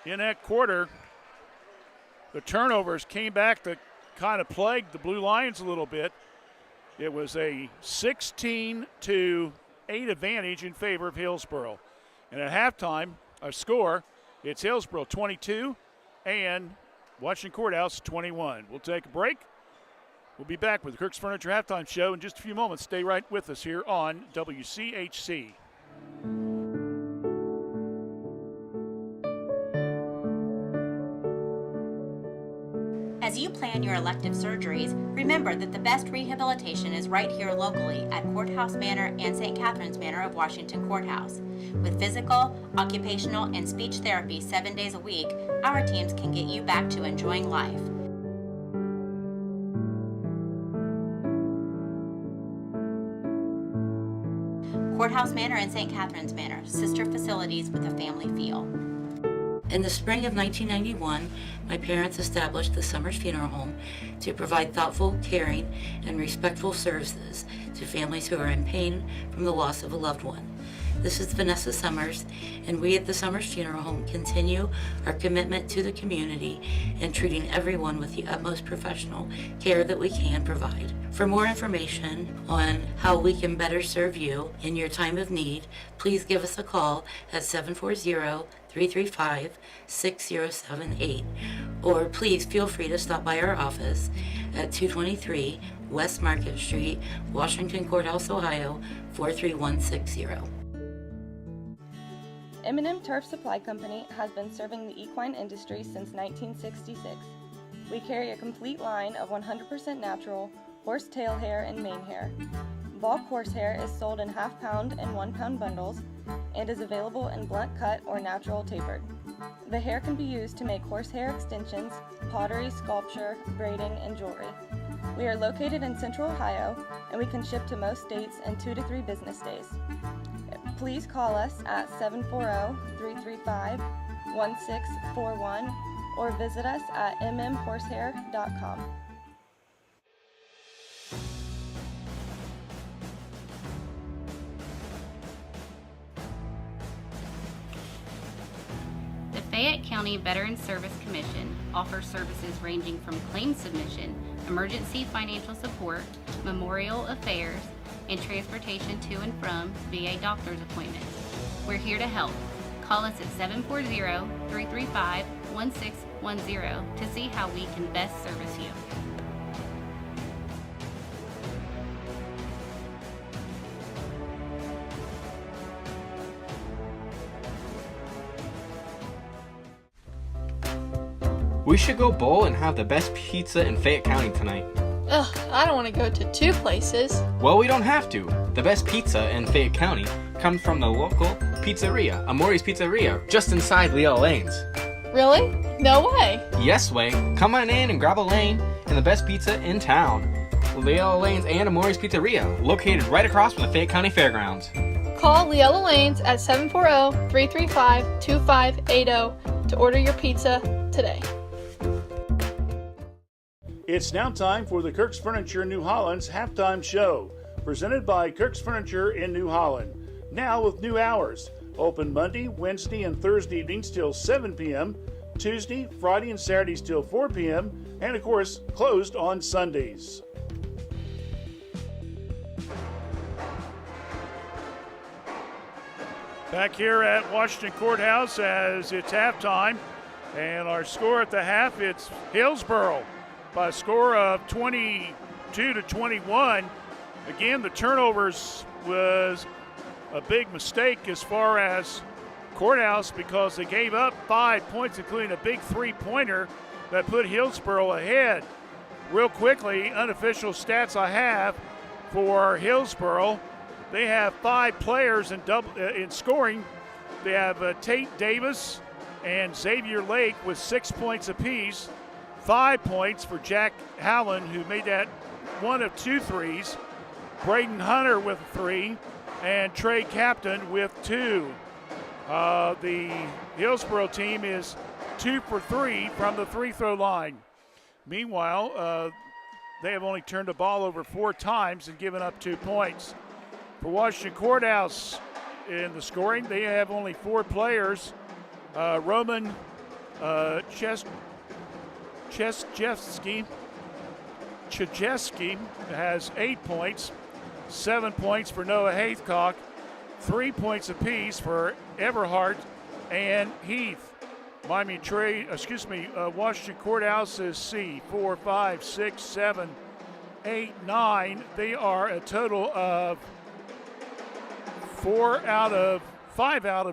in that quarter, the turnovers came back to kind of plague the Blue Lions a little bit. It was a 16-8 advantage in favor of Hillsboro. And at halftime, our score, it's Hillsboro 22 and Washington Courthouse 21. We'll take a break. We'll be back with the Kirk's Furniture Halftime Show in just a few moments. Stay right with us here on WCHC. As you plan your elective surgeries, remember that the best rehabilitation is right here locally at Courthouse Manor and St. Catherine's Manor of Washington Courthouse. With physical, occupational, and speech therapy 7 days a week, our teams can get you back to enjoying life. Courthouse Manor and St. Catherine's Manor, sister facilities with a family feel. In the spring of 1991, my parents established the Summers Funeral Home to provide thoughtful, caring, and respectful services to families who are in pain from the loss of a loved one. This is Vanessa Summers, and we at the Summers Funeral Home continue our commitment to the community and treating everyone with the utmost professional care that we can provide. For more information on how we can better serve you in your time of need, please give us a call at 740-335-6078, or please feel free to stop by our office at 223 West Market Street, Washington Courthouse, Ohio 43160. M&M Turf Supply Company has been serving the equine industry since 1966. We carry a complete line of 100% natural horse tail hair and mane hair. Bulk horsehair is sold in half-pound and 1-pound bundles and is available in blunt cut or natural tapered. The hair can be used to make horsehair extensions, pottery, sculpture, braiding, and jewelry. We are located in Central Ohio, and we can ship to most states in 2 to 3 business days. Please call us at 740-335-1641 or visit us at mmhorsehair.com. The Fayette County Veterans Service Commission offers services ranging from claim submission, emergency financial support, memorial affairs, and transportation to and from VA doctor's appointments. We're here to help. Call us at 740-335-1610 to see how we can best service you. We should go bowl and have the best pizza in Fayette County tonight. Ugh, I don't want to go to 2 places. Well, we don't have to. The best pizza in Fayette County comes from the local pizzeria, Amori's Pizzeria, just inside Leo Lanes. Really? No way. Yes way. Come on in and grab a lane and the best pizza in town. Leo Lanes and Amori's Pizzeria, located right across from the Fayette County Fairgrounds. Call Leella Lanes at 740-335-2580 to order your pizza today. It's now time for the Kirk's Furniture New Holland's halftime show, presented by Kirk's Furniture in New Holland. Now with new hours. Open Monday, Wednesday, and Thursday evenings till 7 p.m., Tuesday, Friday, and Saturdays till 4 p.m., and of course, closed on Sundays. Back here at Washington Courthouse as it's halftime, and our score at the half, it's Hillsboro by a score of 22-21. Again, the turnovers was a big mistake as far as Courthouse because they gave up 5 points, including a big three-pointer that put Hillsboro ahead. Real quickly, unofficial stats I have for Hillsboro. They have 5 players in scoring. They have Tate Davis and Xavier Lake with 6 points apiece. 5 points for Jack Howland, who made that one of 2 threes. Braden Hunter with 3, and Trey Captain with 2. The Hillsboro team is 2 for 3 from the free-throw line. Meanwhile, they have only turned the ball over 4 times and given up 2 points. For Washington Courthouse in the scoring, they have only 4 players. Roman Chejewski has 8 points, 7 points for Noah Haythcock, 3 points apiece for Everhart and Heath. Washington Courthouse is C, 4, 5, 6, 7, 8, 9. They are a total of 5 out of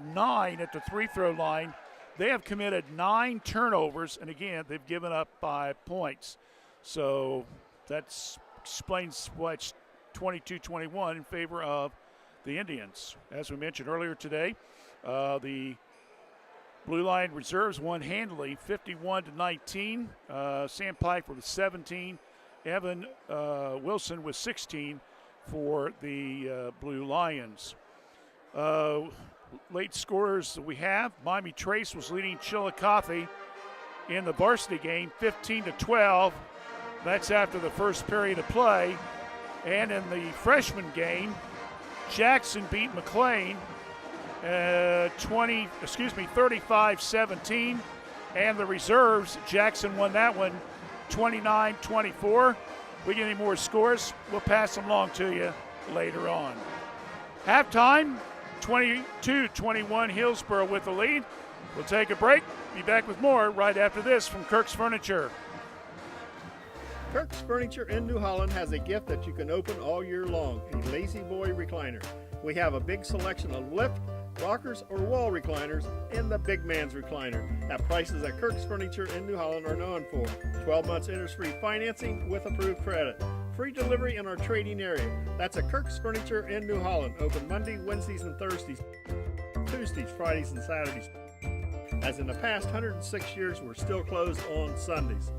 9 at the free-throw line. They have committed 9 turnovers, and again, they've given up 5 points. So that explains why it's 22-21 in favor of the Indians. As we mentioned earlier today, the Blue Line reserves won handily, 51-19. Sam Pike with 17. Evan Wilson with 16 for the Blue Lions. Late scorers that we have, Miami Trace was leading Chillicothe in the varsity game 15-12. That's after the first period of play. And in the freshman game, Jackson beat McLean 35-17. And the reserves, Jackson won that one 29-24. We get any more scores, we'll pass them along to you later on. Halftime, 22-21, Hillsboro with the lead. We'll take a break. Be back with more right after this from Kirk's Furniture. Kirk's Furniture in New Holland has a gift that you can open all year long, a Lazy Boy recliner. We have a big selection of lift, rockers, or wall recliners, and the big man's recliner at prices that Kirk's Furniture in New Holland are known for. 12 months interest-free financing with approved credit. Free delivery in our trading area. That's at Kirk's Furniture in New Holland. Open Monday, Wednesdays, and Thursdays. Tuesdays, Fridays, and Saturdays. As in the past 106 years, we're still closed on Sundays.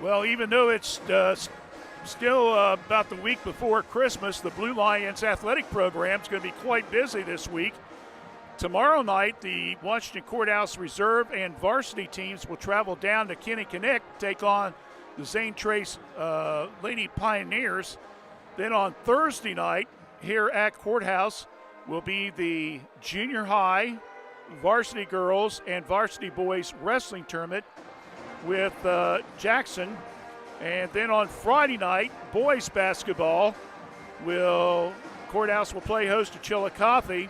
Well, even though it's still about the week before Christmas, the Blue Lions athletic program is going to be quite busy this week. Tomorrow night, the Washington Courthouse Reserve and varsity teams will travel down to Kinnickinnick, take on the Zane Trace Lady Pioneers. Then on Thursday night, here at Courthouse, will be the junior high, varsity girls, and varsity boys wrestling tournament with Jackson. And then on Friday night, boys basketball Courthouse will play host to Chillicothe.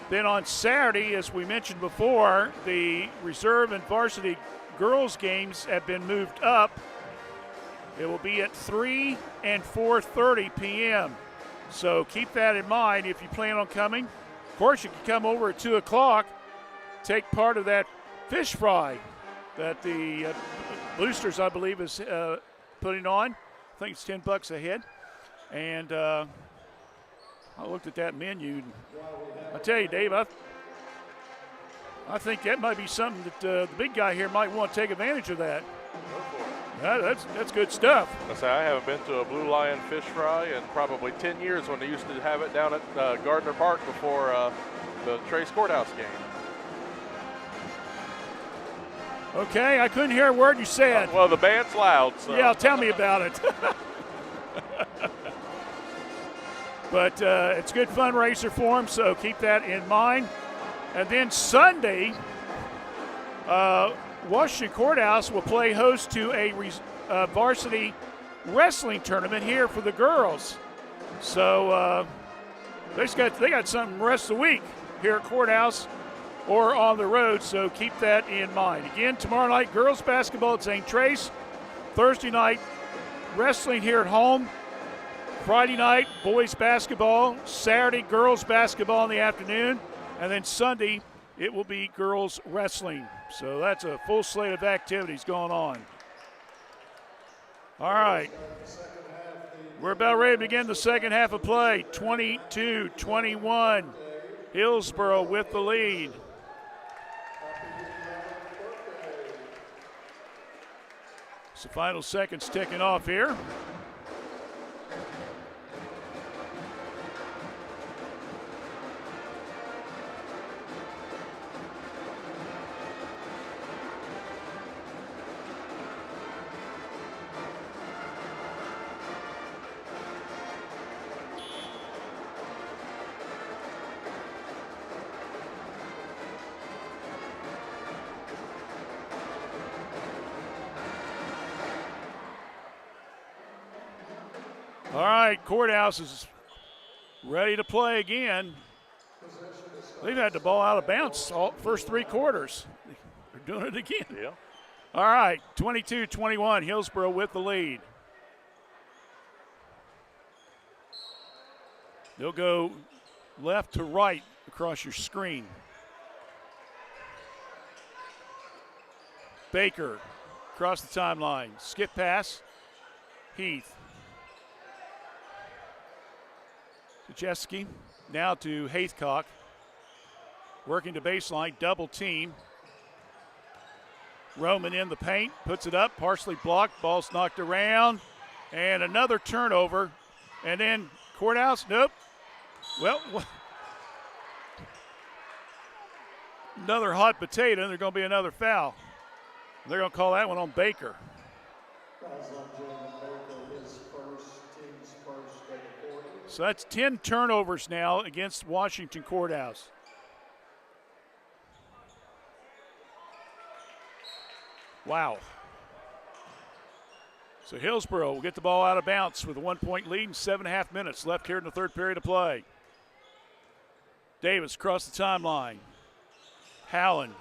Then on Saturday, as we mentioned before, the reserve and varsity girls games have been moved up. It will be at 3 and 4:30 p.m. So keep that in mind if you plan on coming. Of course, you can come over at 2 o'clock, take part of that fish fry that the Boosters, I believe, is putting on. I think it's $10 a head. And I looked at that menu. I tell you, Dave, I think that might be something that the big guy here might want to take advantage of that. That's good stuff. I haven't been to a Blue Lion fish fry in probably 10 years when they used to have it down at Gardner Park before the Trace Courthouse game. Okay, I couldn't hear a word you said. Well, the band's loud. So. Yeah, tell me about it. But it's a good fundraiser for them, so keep that in mind. And then Sunday, Washington Courthouse will play host to a varsity wrestling tournament here for the girls. So they got something the rest of the week here at Courthouse or on the road, so keep that in mind. Again, tomorrow night, girls basketball at St. Trace. Thursday night, wrestling here at home. Friday night, boys basketball. Saturday, girls basketball in the afternoon. And then Sunday, it will be girls wrestling. So that's a full slate of activities going on. All right. We're about ready to begin the second half of play. 22-21. Hillsboro with the lead. So final seconds ticking off here. All right, Courthouse is ready to play again. They've had the ball out of bounds all first 3 quarters. They're doing it again. Yeah. All right, 22-21, Hillsboro with the lead. They'll go left to right across your screen. Baker across the timeline. Skip pass. Heath. Jeski now to Haythcock. Working to baseline, double team. Roman in the paint, puts it up, partially blocked, ball's knocked around, and another turnover. And then Courthouse, nope. Well, another hot potato, and there's going to be another foul. They're going to call that one on Baker. So that's 10 turnovers now against Washington Courthouse. Wow. So Hillsboro will get the ball out of bounds with a 1-point lead and 7.5 minutes left here in the third period of play. Davis across the timeline. Howland.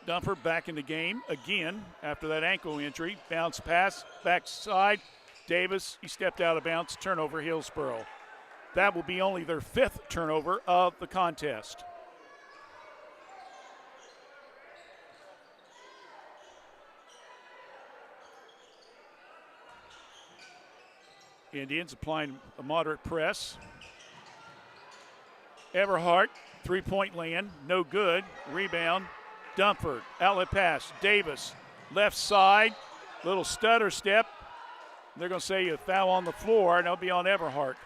Dumper back in the game again after that ankle injury. Bounce pass, backside. Davis, he stepped out of bounds, turnover Hillsboro. That will be only their 5th turnover of the contest. Indians applying a moderate press. Everhart, 3-point land, no good. Rebound, Dumford, outlet pass, Davis, left side, little stutter step. They're going to say a foul on the floor, and it'll be on Everhart.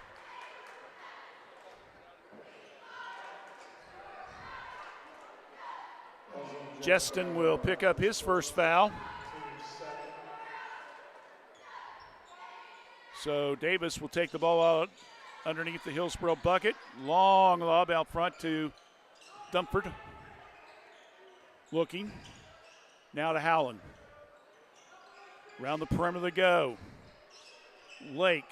Justin will pick up his first foul. So Davis will take the ball out underneath the Hillsboro bucket. Long lob out front to Dumford. Looking. Now to Howland. Around the perimeter they go. Lake.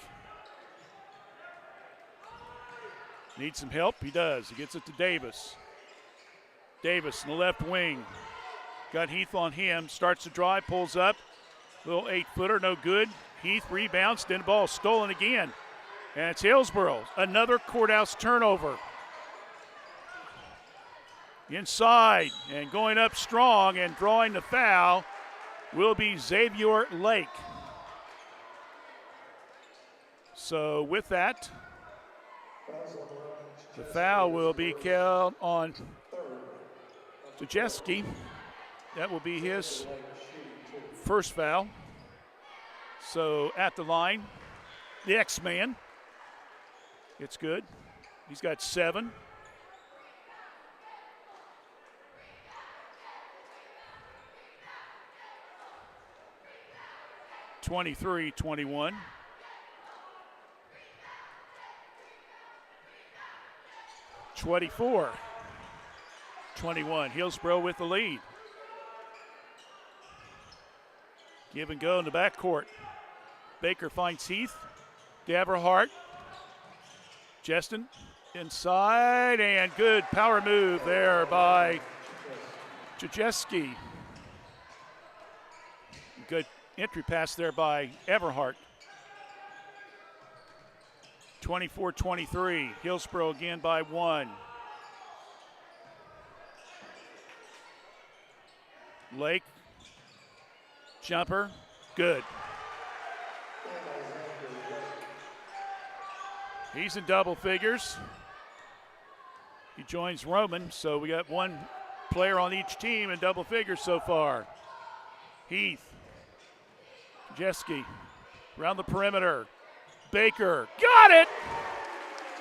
Needs some help. He does. He gets it to Davis. Davis in the left wing. Got Heath on him. Starts to drive. Pulls up. Little 8-footer. No good. Heath rebounds. Then the ball stolen again. And it's Hillsboro. Another Courthouse turnover. Inside. And going up strong and drawing the foul will be Xavier Lake. So with that, the foul will be called on Jajeski. That will be his first foul. So at the line, the X-Man. It's good. He's got 7. (23-21). (24-21). Hillsboro with the lead. Give and go in the backcourt. Baker finds Heath. Everhart. Justin inside, and good power move there by Jajeski. Good entry pass there by Everhart. 24-23. Hillsboro again by 1. Lake. Jumper. Good. He's in double figures. He joins Roman, so we got one player on each team in double figures so far. Heath. Jeske around the perimeter. Baker got it!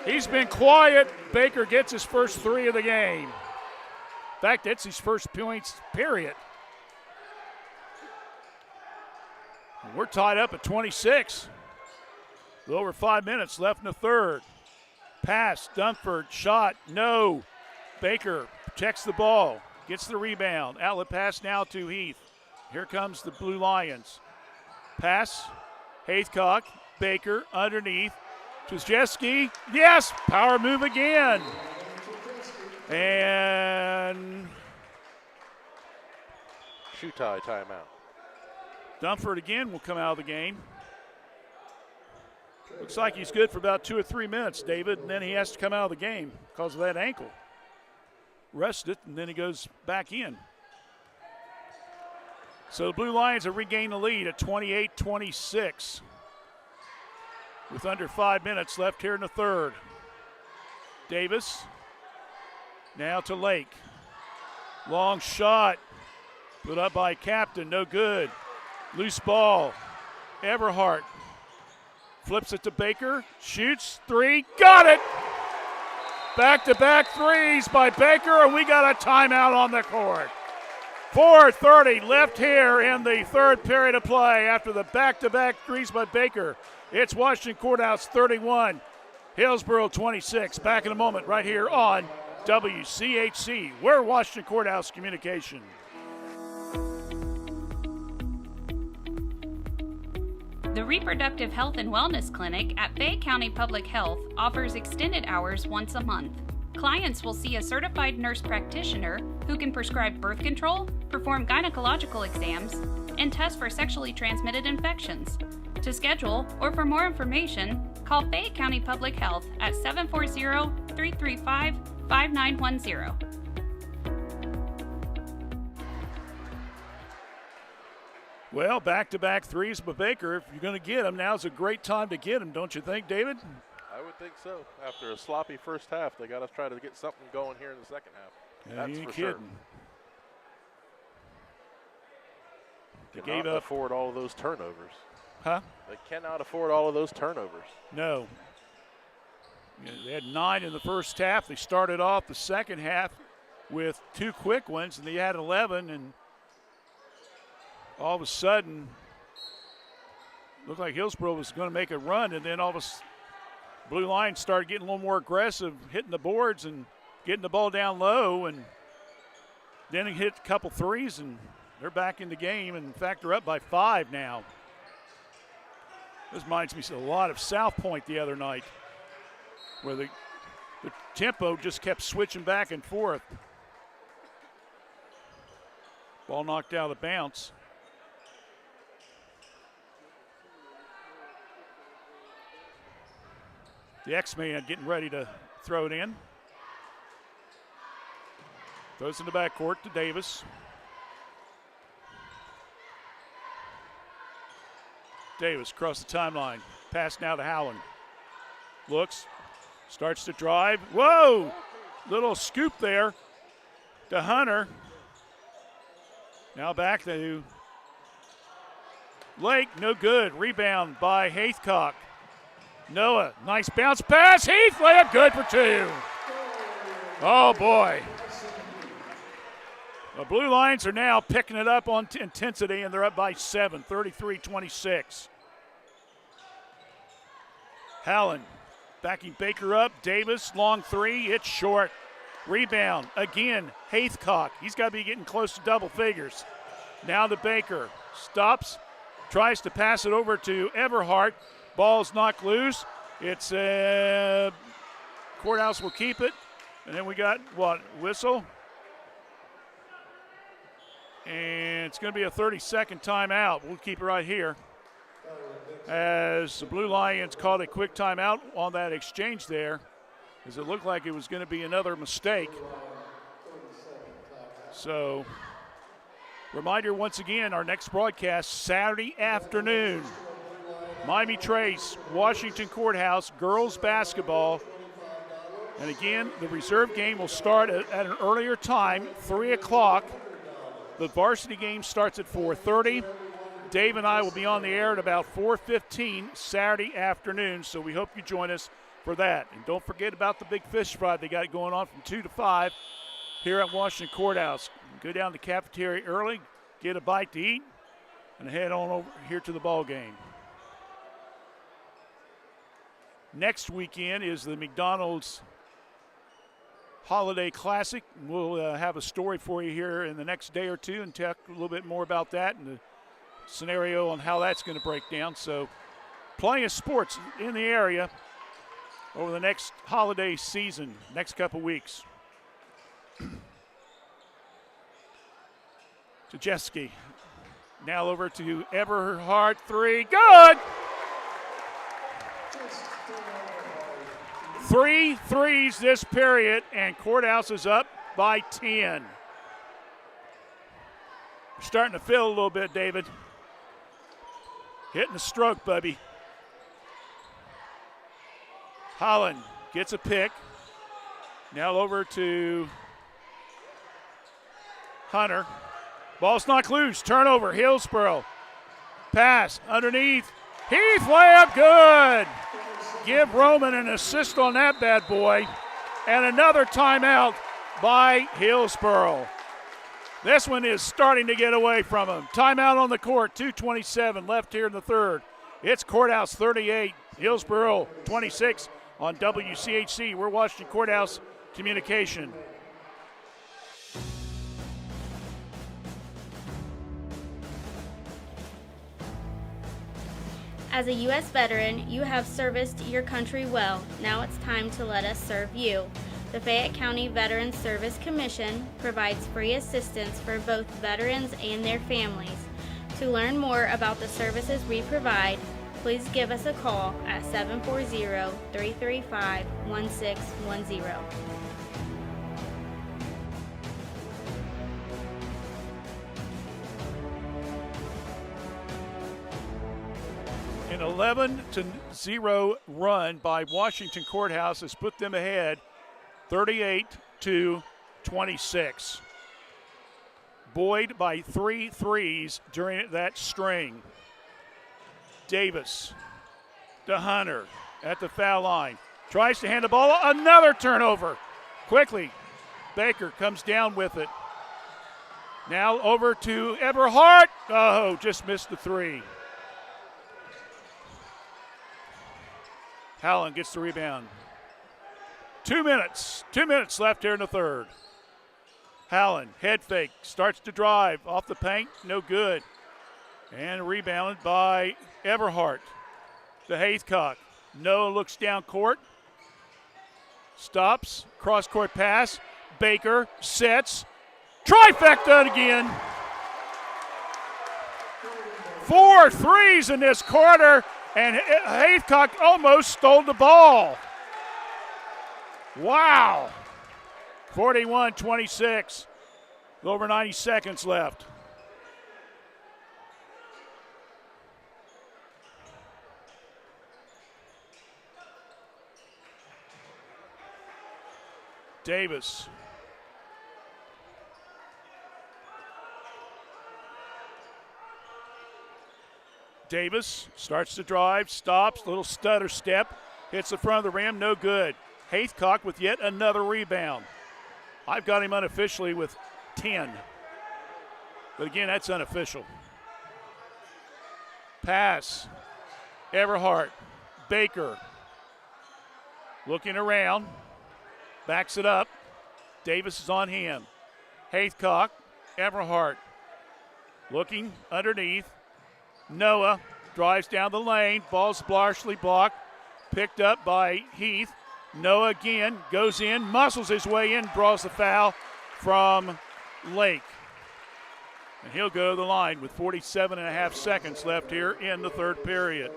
He's been quiet. Baker gets his first 3 of the game. In fact, that's his first points, period. And we're tied up at 26. A little over 5 minutes left in the third. Pass, Dunford, shot, no. Baker protects the ball, gets the rebound. Outlet pass now to Heath. Here comes the Blue Lions. Pass, Haythcock, Baker underneath. Jeske, yes, power move again. And Shutai timeout. Dunford again will come out of the game. Looks like he's good for about 2 or 3 minutes, David, and then he has to come out of the game because of that ankle. Rest it, and then he goes back in. So the Blue Lions have regained the lead at 28-26 with under 5 minutes left here in the third. Davis now to Lake. Long shot put up by Captain, no good. Loose ball. Everhart flips it to Baker, shoots, 3, got it! Back-to-back threes by Baker, and we got a timeout on the court. 4:30 left here in the third period of play after the back-to-back threes by Baker. It's Washington Courthouse 31, Hillsboro 26. Back in a moment right here on WCHC. We're Washington Courthouse Communication. The Reproductive Health and Wellness Clinic at Fayette County Public Health offers extended hours once a month. Clients will see a certified nurse practitioner who can prescribe birth control, perform gynecological exams, and test for sexually transmitted infections. To schedule or for more information, call Fayette County Public Health at 740-335-5910. Well, back-to-back threes by Baker. If you're going to get them, now's a great time to get them, don't you think, David? I would think so. After a sloppy first half, they got to try to get something going here in the second half. Yeah, That's you ain't for kidding. sure. They Cannot gave up. afford all of those turnovers. Huh? They cannot afford all of those turnovers. No. Yeah, they had 9 in the first half. They started off the second half with 2 quick ones, and they had 11, and all of a sudden, looked like Hillsboro was going to make a run, and then all of a sudden, Blue Lions started getting a little more aggressive, hitting the boards and getting the ball down low, and then he hit a couple threes, and they're back in the game. And in fact, they're up by 5 now. This reminds me a lot of South Point the other night, where the tempo just kept switching back and forth. Ball knocked out of bounds. The X-Man getting ready to throw it in. Throws in the backcourt to Davis. Davis across the timeline. Pass now to Howland. Looks, starts to drive. Whoa! Little scoop there to Hunter. Now back to Lake, no good. Rebound by Haythcock. Noah, nice bounce pass. Heath, layup good for 2. Oh, boy. The Blue Lions are now picking it up on intensity, and they're up by 7, 33-26. Howland backing Baker up. Davis, long 3. It's short. Rebound. Again, Haythcock. He's got to be getting close to double figures. Now to Baker. Stops. Tries to pass it over to Everhart. Ball's knocked loose. It's Courthouse will keep it. And then we got, whistle? And it's going to be a 30-second timeout. We'll keep it right here. As the Blue Lions called a quick timeout on that exchange there, as it looked like it was going to be another mistake. So, reminder once again, our next broadcast Saturday afternoon, Miami Trace, Washington Courthouse, girls basketball. And again, the reserve game will start at an earlier time, 3 o'clock. The varsity game starts at 4:30. Dave and I will be on the air at about 4:15 Saturday afternoon, so we hope you join us for that. And don't forget about the big fish fry they got going on from 2 to 5 here at Washington Courthouse. Go down to the cafeteria early, get a bite to eat, and head on over here to the ball game. Next weekend is the McDonald's Holiday Classic. We'll have a story for you here in the next day or two and talk a little bit more about that and the scenario on how that's going to break down. So plenty of sports in the area over the next holiday season, next couple weeks. Jajeski. Now over to Everhart, 3. Good! 3 threes this period, and Courthouse is up by 10. You're starting to feel a little bit, David. Hitting the stroke, Bubby. Holland gets a pick. Now over to Hunter. Ball's not loose. Turnover. Hillsboro. Pass underneath. Heath layup good. Give Roman an assist on that bad boy. And another timeout by Hillsboro. This one is starting to get away from him. Timeout on the court. 2:27 left here in the third. It's Courthouse 38, Hillsboro 26 on WCHC. We're Washington Courthouse Communication. As a U.S. veteran, you have serviced your country well. Now it's time to let us serve you. The Fayette County Veterans Service Commission provides free assistance for both veterans and their families. To learn more about the services we provide, please give us a call at 740-335-1610. An 11-0 run by Washington Courthouse has put them ahead 38-26. Boyd by 3 threes during that string. Davis to Hunter at the foul line. Tries to hand the ball. Another turnover. Quickly, Baker comes down with it. Now over to Eberhardt. Oh, just missed the 3. Howland gets the rebound. 2 minutes. 2 minutes left here in the third. Howland, head fake, starts to drive off the paint, no good. And rebounded by Everhart to Haythcock. Noah looks down court. Stops, cross-court pass. Baker sets. Trifecta again. 4 threes in this quarter, and Haythcock almost stole the ball. Wow. 41-26. Over 90 seconds left. Davis. Davis starts to drive, stops, little stutter step, hits the front of the rim, no good. Haythcock with yet another rebound. I've got him unofficially with 10. But again, that's unofficial. Pass. Everhart. Baker. Looking around. Backs it up. Davis is on him. Haythcock. Everhart. Looking underneath. Noah drives down the lane. Ball's largely blocked. Picked up by Heath. Noah again goes in, muscles his way in, draws the foul from Lake. And he'll go to the line with 47.5 seconds left here in the third period.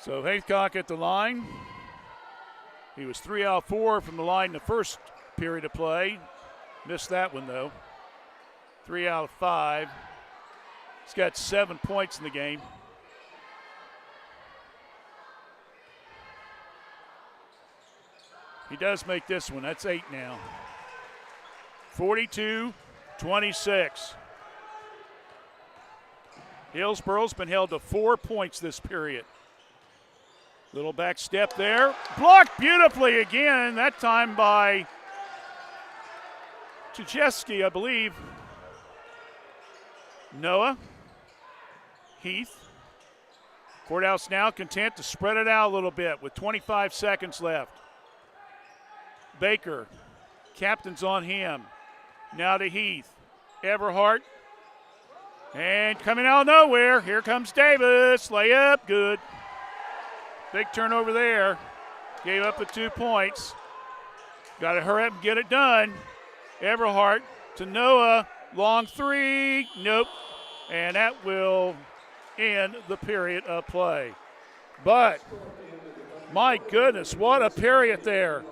So Haythcock at the line. He was 3 out of 4 from the line in the first period of play. Missed that one, though. 3 out of 5. He's got 7 points in the game. He does make this one. That's 8 now. 42-26. Hillsboro's been held to 4 points this period. Little back step there. Blocked beautifully again, that time by Tchaikovsky, I believe. Noah. Heath. Courthouse now content to spread it out a little bit with 25 seconds left. Baker. Captain's on him. Now to Heath. Everhart. And coming out of nowhere, here comes Davis. Layup, good. Big turnover there. Gave up the 2 points. Got to hurry up and get it done. Everhart to Noah. Long three. Nope. And that will end the period of play. But, my goodness, what a period there.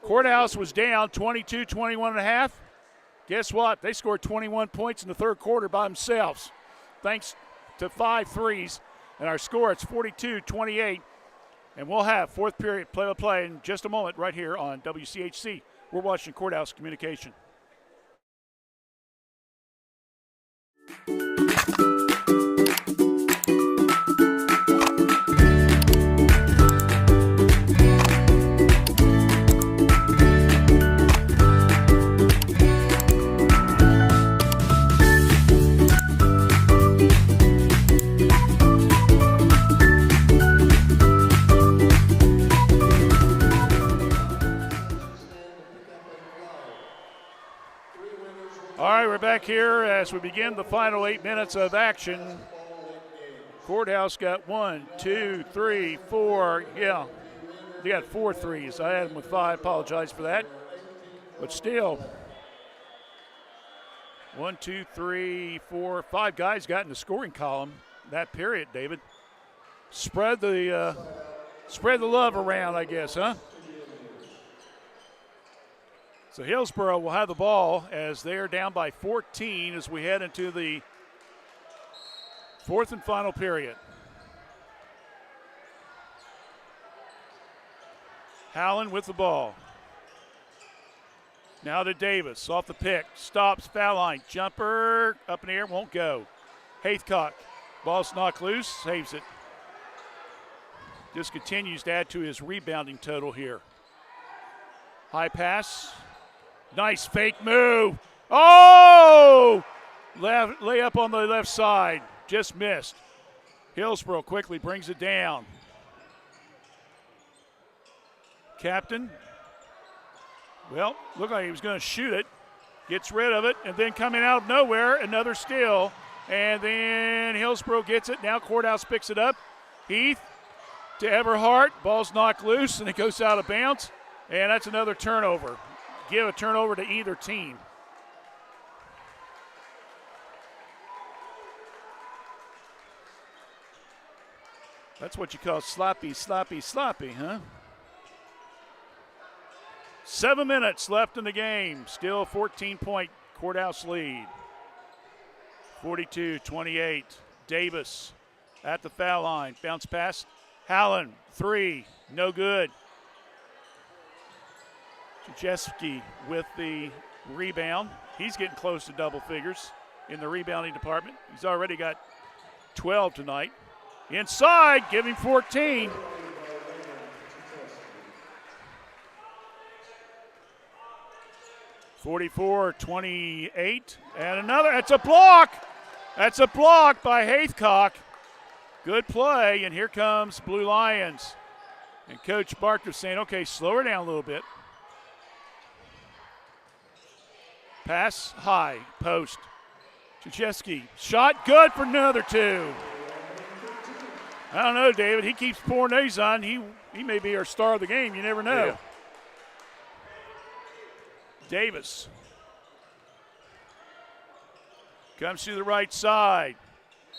Courthouse was down 22-21 and a half. Guess what? They scored 21 points in the third quarter by themselves, thanks to 5 threes. And our score is 42-28. And we'll have fourth period play-by-play in just a moment right here on WCHC. We're watching Courthouse Communication. All right, we're back here as we begin the final 8 minutes of action. Courthouse got 1, 2, 3, 4. Yeah, they got 4 threes. I had them with 5. Apologize for that. But still, 1, 2, 3, 4, 5 guys got in the scoring column that period, David. Spread the love around, I guess, huh? So Hillsboro will have the ball as they're down by 14 as we head into the fourth and final period. Howland with the ball. Now to Davis, off the pick, stops, foul line, jumper, up in the air, won't go. Haythcock, ball's knocked loose, saves it. Just continues to add to his rebounding total here. High pass. Nice fake move. Oh! Layup on the left side. Just missed. Hillsboro quickly brings it down. Captain. Well, looked like he was going to shoot it. Gets rid of it. And then coming out of nowhere, another steal. And then Hillsboro gets it. Now Courthouse picks it up. Heath to Everhart. Ball's knocked loose and it goes out of bounds. And that's another turnover. Give a turnover to either team. That's what you call sloppy, huh? 7 minutes left in the game. Still a 14-point Courthouse lead. 42-28. Davis at the foul line. Bounce pass. Howland, 3, no good. Tchaikovsky with the rebound. He's getting close to double figures in the rebounding department. He's already got 12 tonight. Inside, give him 14. (44-28) and another. That's a block. That's a block by Haythcock. Good play, and here comes Blue Lions. And Coach Barker saying, okay, slow her down a little bit. Pass high, post. Tchaikovsky, shot good for another 2. I don't know, David. He keeps pouring these on. He may be our star of the game. You never know. Yeah. Davis comes to the right side.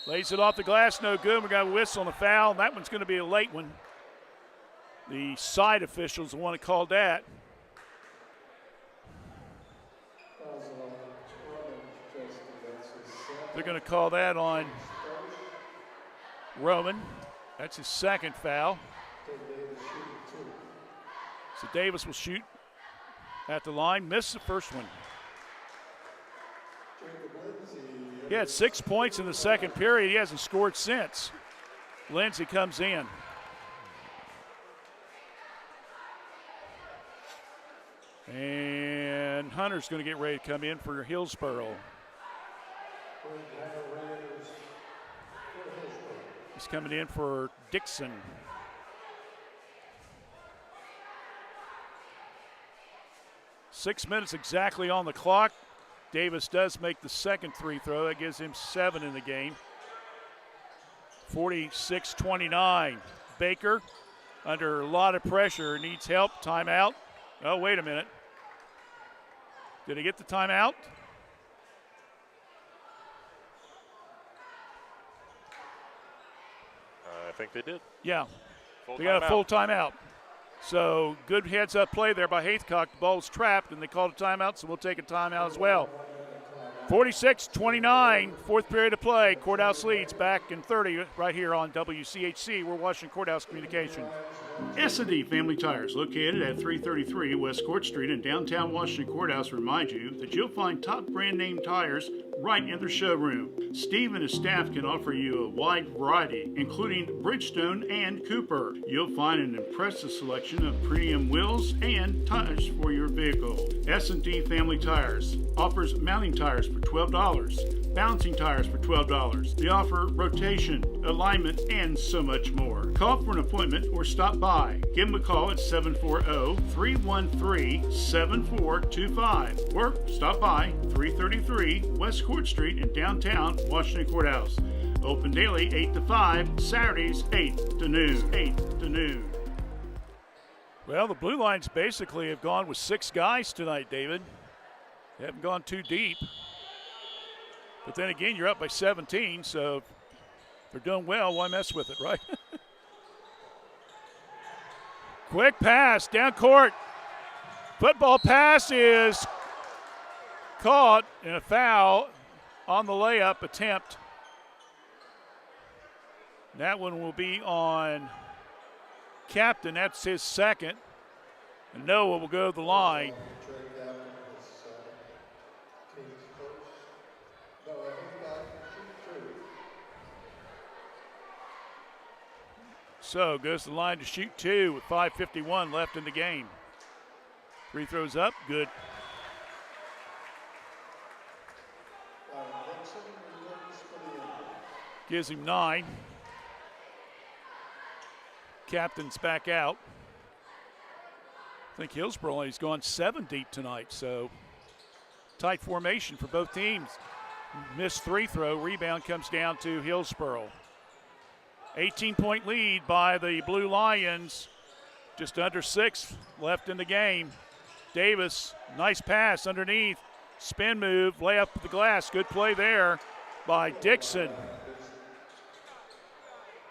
Lays it off the glass, no good. We got a whistle and a foul. That one's going to be a late one. The side official's the one that called that. They're going to call that on Roman. That's his second foul. So Davis will shoot at the line. Missed the first one. He had 6 points in the second period. He hasn't scored since. Lindsey comes in. And Hunter's going to get ready to come in for Hillsboro. He's coming in for Dixon. Six minutes exactly on the clock. Davis does make the second free throw. That gives him 7 in the game. 46-29. Baker under a lot of pressure, needs help. Timeout. Oh, wait a minute. Did he get the timeout? I think they did. Yeah. Full they got a timeout. full timeout. So good heads-up play there by Haythcock. The ball was trapped, and they called a timeout, so we'll take a timeout as well. 46-29, fourth period of play. Courthouse leads back in 30 right here on WCHC. We're watching Courthouse Communications. S&D Family Tires, located at 333 West Court Street in downtown Washington Courthouse, remind you that you'll find top brand name tires right in their showroom. Steve and his staff can offer you a wide variety, including Bridgestone and Cooper. You'll find an impressive selection of premium wheels and tires for your vehicle. S&D Family Tires offers mounting tires for $12, bouncing tires for $12. They offer rotation, alignment, and so much more. Call for an appointment or stop by. Give them a call at 740-313-7425 or stop by 333 West Court Street in downtown Washington Courthouse. Open daily 8 to 5, Saturdays 8 to noon. Well, the Blue Lions basically have gone with 6 guys tonight, David. They haven't gone too deep. But then again, you're up by 17, so if they're doing well, why mess with it, right? Quick pass, down court. Football pass is caught in a foul on the layup attempt. That one will be on Captain. That's his second. And Noah will go to the line. So goes to the line to shoot 2 with 5:51 left in the game. Free throws up, good. Gives him 9. Captain's back out. I think Hillsboro has gone 7 deep tonight, so tight formation for both teams. Missed free throw, rebound comes down to Hillsboro. 18-point lead by the Blue Lions. Just under 6 left in the game. Davis, nice pass underneath. Spin move, layup to the glass. Good play there by Dixon.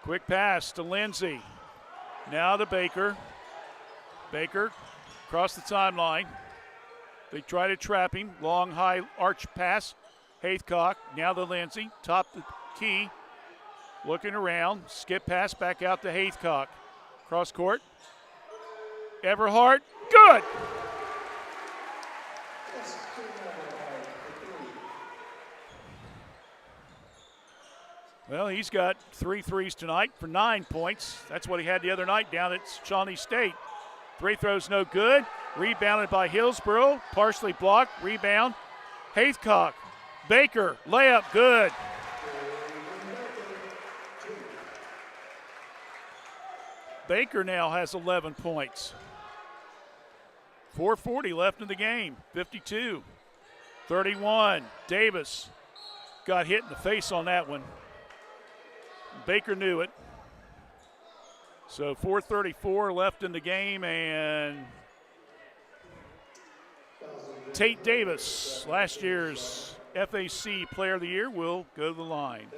Quick pass to Lindsey. Now to Baker. Baker across the timeline. They try to trap him. Long, high arch pass. Haythcock. Now to Lindsey. Top the key. Looking around. Skip pass back out to Haythcock. Cross court. Everhart. Good! Well, he's got 3 threes tonight for 9 points. That's what he had the other night down at Shawnee State. 3 throws no good. Rebounded by Hillsboro. Partially blocked. Rebound. Haythcock. Baker. Layup. Good. Baker now has 11 points. 4:40 left in the game. 52-31. Davis got hit in the face on that one. Baker knew it. So 4:34 left in the game, and Tate Davis, last year's FAC Player of the Year, will go to the line.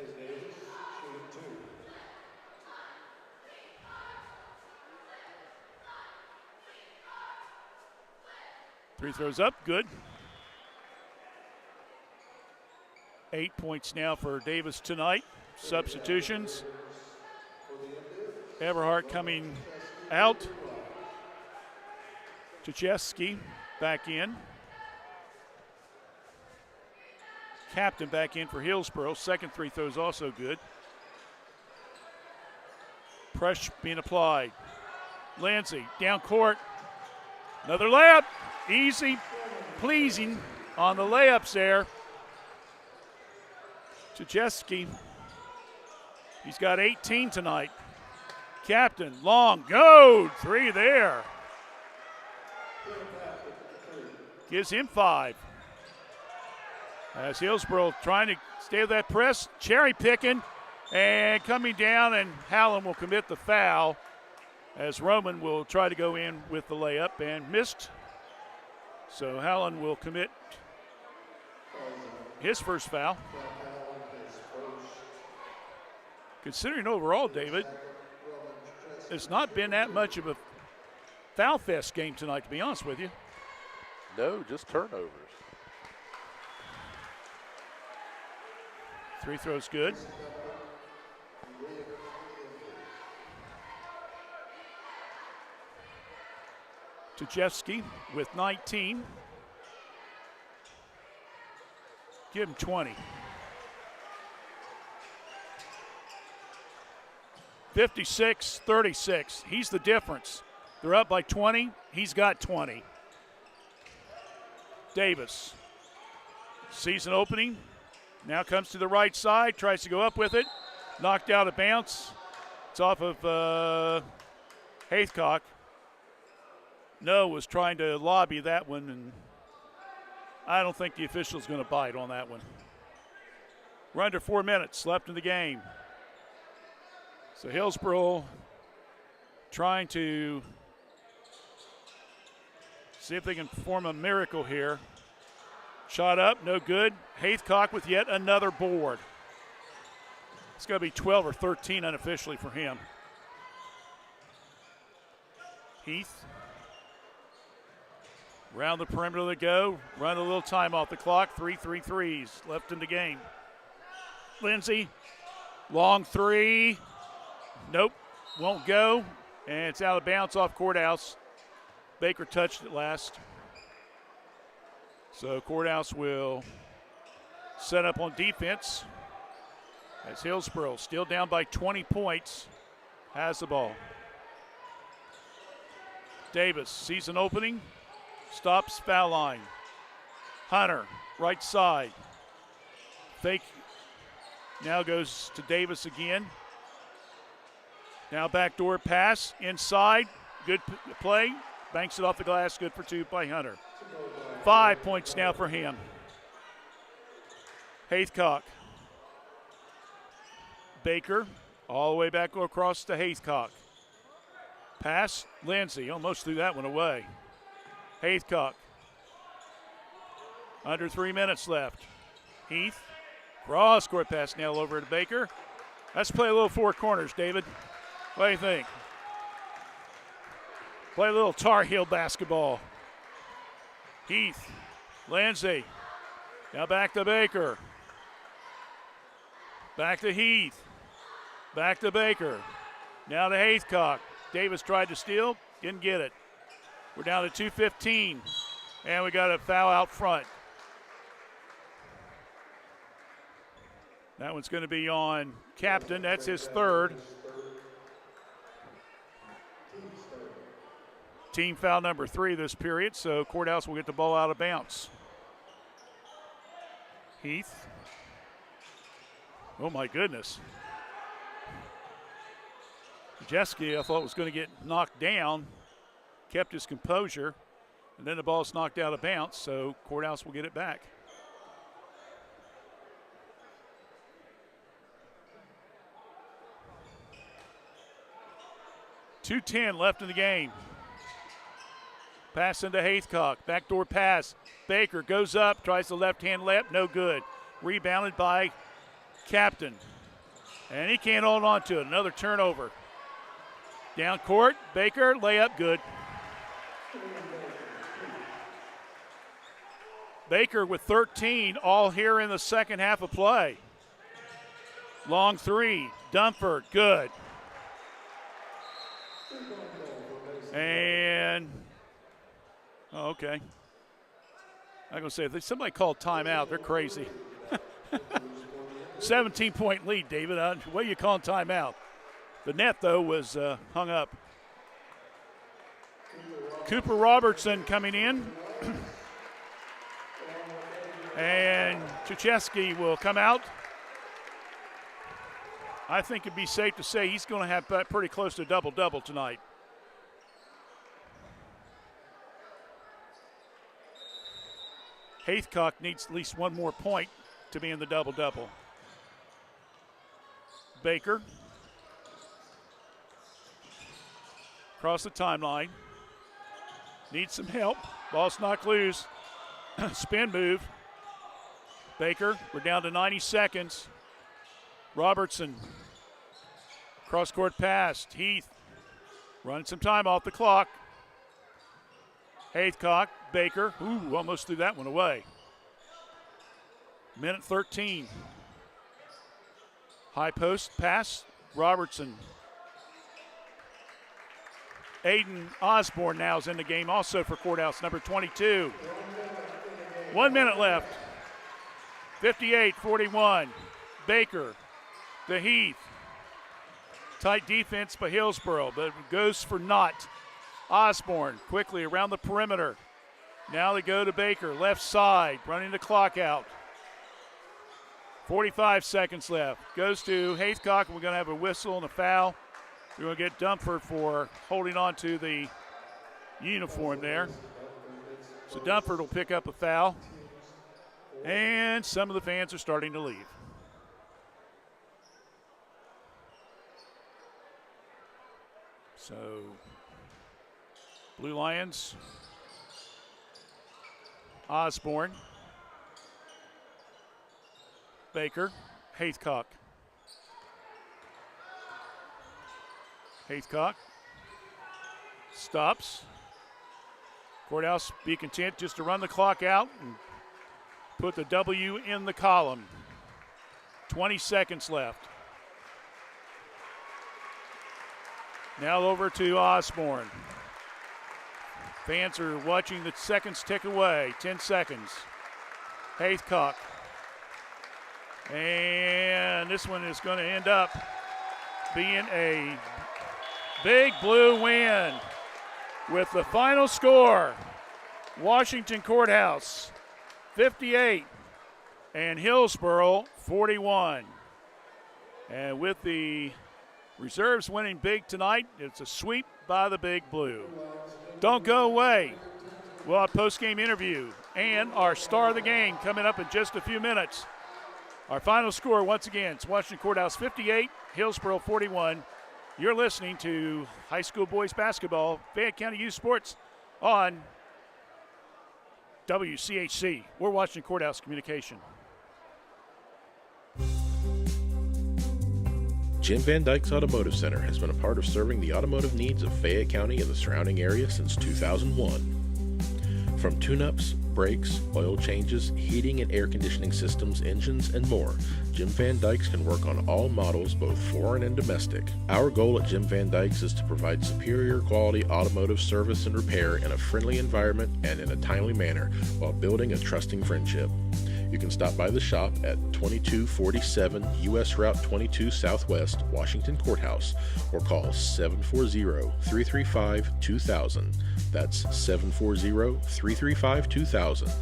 Three throws up, good. 8 points now for Davis tonight. Substitutions. Everhart coming out. Tchaikovsky back in. Captain back in for Hillsboro. Second free throw is also good. Pressure being applied. Lindsay down court. Another layup. Easy, pleasing on the layups there. Tchaikovsky. He's got 18 tonight. Captain, long, go. 3 there. Gives him 5. As Hillsboro trying to stay with that press, cherry picking, and coming down, and Hallam will commit the foul as Roman will try to go in with the layup and missed. So Hallam will commit his first foul. Considering overall, David, it's not been that much of a foul fest game tonight, to be honest with you. No, just turnovers. 3 throws good. Tchaikovsky with 19. Give him 20. 56-36. He's the difference. They're up by 20. He's got 20. Davis. Sees an opening. Now comes to the right side. Tries to go up with it. Knocked out of bounce. It's off of Haythcock. No was trying to lobby that one, and I don't think the official's going to bite on that one. We're under 4 minutes left in the game. So Hillsboro trying to see if they can perform a miracle here. Shot up, no good. Haythcock with yet another board. It's going to be 12 or 13 unofficially for him. Heath. Round the perimeter they go. Run a little time off the clock. 3 3-3s left in the game. Lindsay, long 3. Nope, won't go. And it's out of bounds off Courthouse. Baker touched it last. So Courthouse will set up on defense as Hillsboro, still down by 20 points, has the ball. Davis sees an opening, stops foul line. Hunter, right side. Fake, now goes to Davis again. Now backdoor pass, inside, good play. Banks it off the glass, good for 2 by Hunter. 5 points now for him. Haythcock. Baker, all the way back across to Haythcock. Pass, Lindsay, almost threw that one away. Haythcock. Under 3 minutes left. Heath, cross-court pass now over to Baker. Let's play a little 4 corners, David. What do you think? Play a little Tar Heel basketball. Heath, Lindsay, now back to Baker. Back to Heath, back to Baker. Now to Haythcock. Davis tried to steal, didn't get it. We're down to 2:15, and we got a foul out front. That one's going to be on Captain. That's his 3rd. Team foul number 3 this period, so Courthouse will get the ball out of bounds. Heath. Oh, my goodness. Jeske, I thought was going to get knocked down, kept his composure, and then the ball's knocked out of bounds, so Courthouse will get it back. .210 left in the game. Pass into Haythcock. Backdoor pass. Baker goes up, tries the left-hand layup. No good. Rebounded by Captain. And he can't hold on to it. Another turnover. Down court. Baker, layup, good. Baker with 13, all here in the second half of play. Long three, Dunford, good. And, okay. I'm going to say, if somebody called timeout, they're crazy. 17-point lead, David. What are you calling timeout? The net, though, was hung up. Cooper Robertson coming in. And Krzyzewski will come out. I think it'd be safe to say he's going to have pretty close to a double-double tonight. Haythcock needs at least one more point to be in the double-double. Baker. Across the timeline. Needs some help. Ball's knocked loose. Spin move. Baker, we're down to 90 seconds. Robertson. Cross-court pass. Heath. Running some time off the clock. Haythcock. Baker. Ooh, almost threw that one away. Minute 13. High post pass. Robertson. Aiden Osborne now is in the game also for Courthouse, number 22. 1 minute left. 58-41. Baker. The Heath. Tight defense by Hillsboro, but it goes for naught. Osborne quickly around the perimeter. Now they go to Baker, left side, running the clock out. 45 seconds left. Goes to Haythcock, and we're going to have a whistle and a foul. We're going to get Dunford for holding on to the uniform there. So Dunford will pick up a foul. And some of the fans are starting to leave. So, Blue Lions, Osborne, Baker, Haythcock. Haythcock stops. Courthouse be content just to run the clock out and put the W in the column. 20 seconds left. Now over to Osborne. Fans are watching the seconds tick away. 10 seconds. Haythcock. And this one is going to end up being a big blue win with the final score. Washington Courthouse 58 and Hillsboro 41. And with the reserves winning big tonight, it's a sweep by the Big Blue. Don't go away. We'll have a post-game interview and our star of the game coming up in just a few minutes. Our final score, once again, it's Washington Courthouse 58, Hillsboro 41. You're listening to high school boys basketball, Fayette County Youth Sports on WCHC. We're Washington Courthouse Communication. Jim Van Dyke's Automotive Center has been a part of serving the automotive needs of Fayette County and the surrounding area since 2001. From tune-ups, brakes, oil changes, heating and air conditioning systems, engines, and more, Jim Van Dyke's can work on all models, both foreign and domestic. Our goal at Jim Van Dyke's is to provide superior quality automotive service and repair in a friendly environment and in a timely manner while building a trusting friendship. You can stop by the shop at 2247 U.S. Route 22 Southwest, Washington Courthouse, or call 740-335-2000. That's 740-335-2000,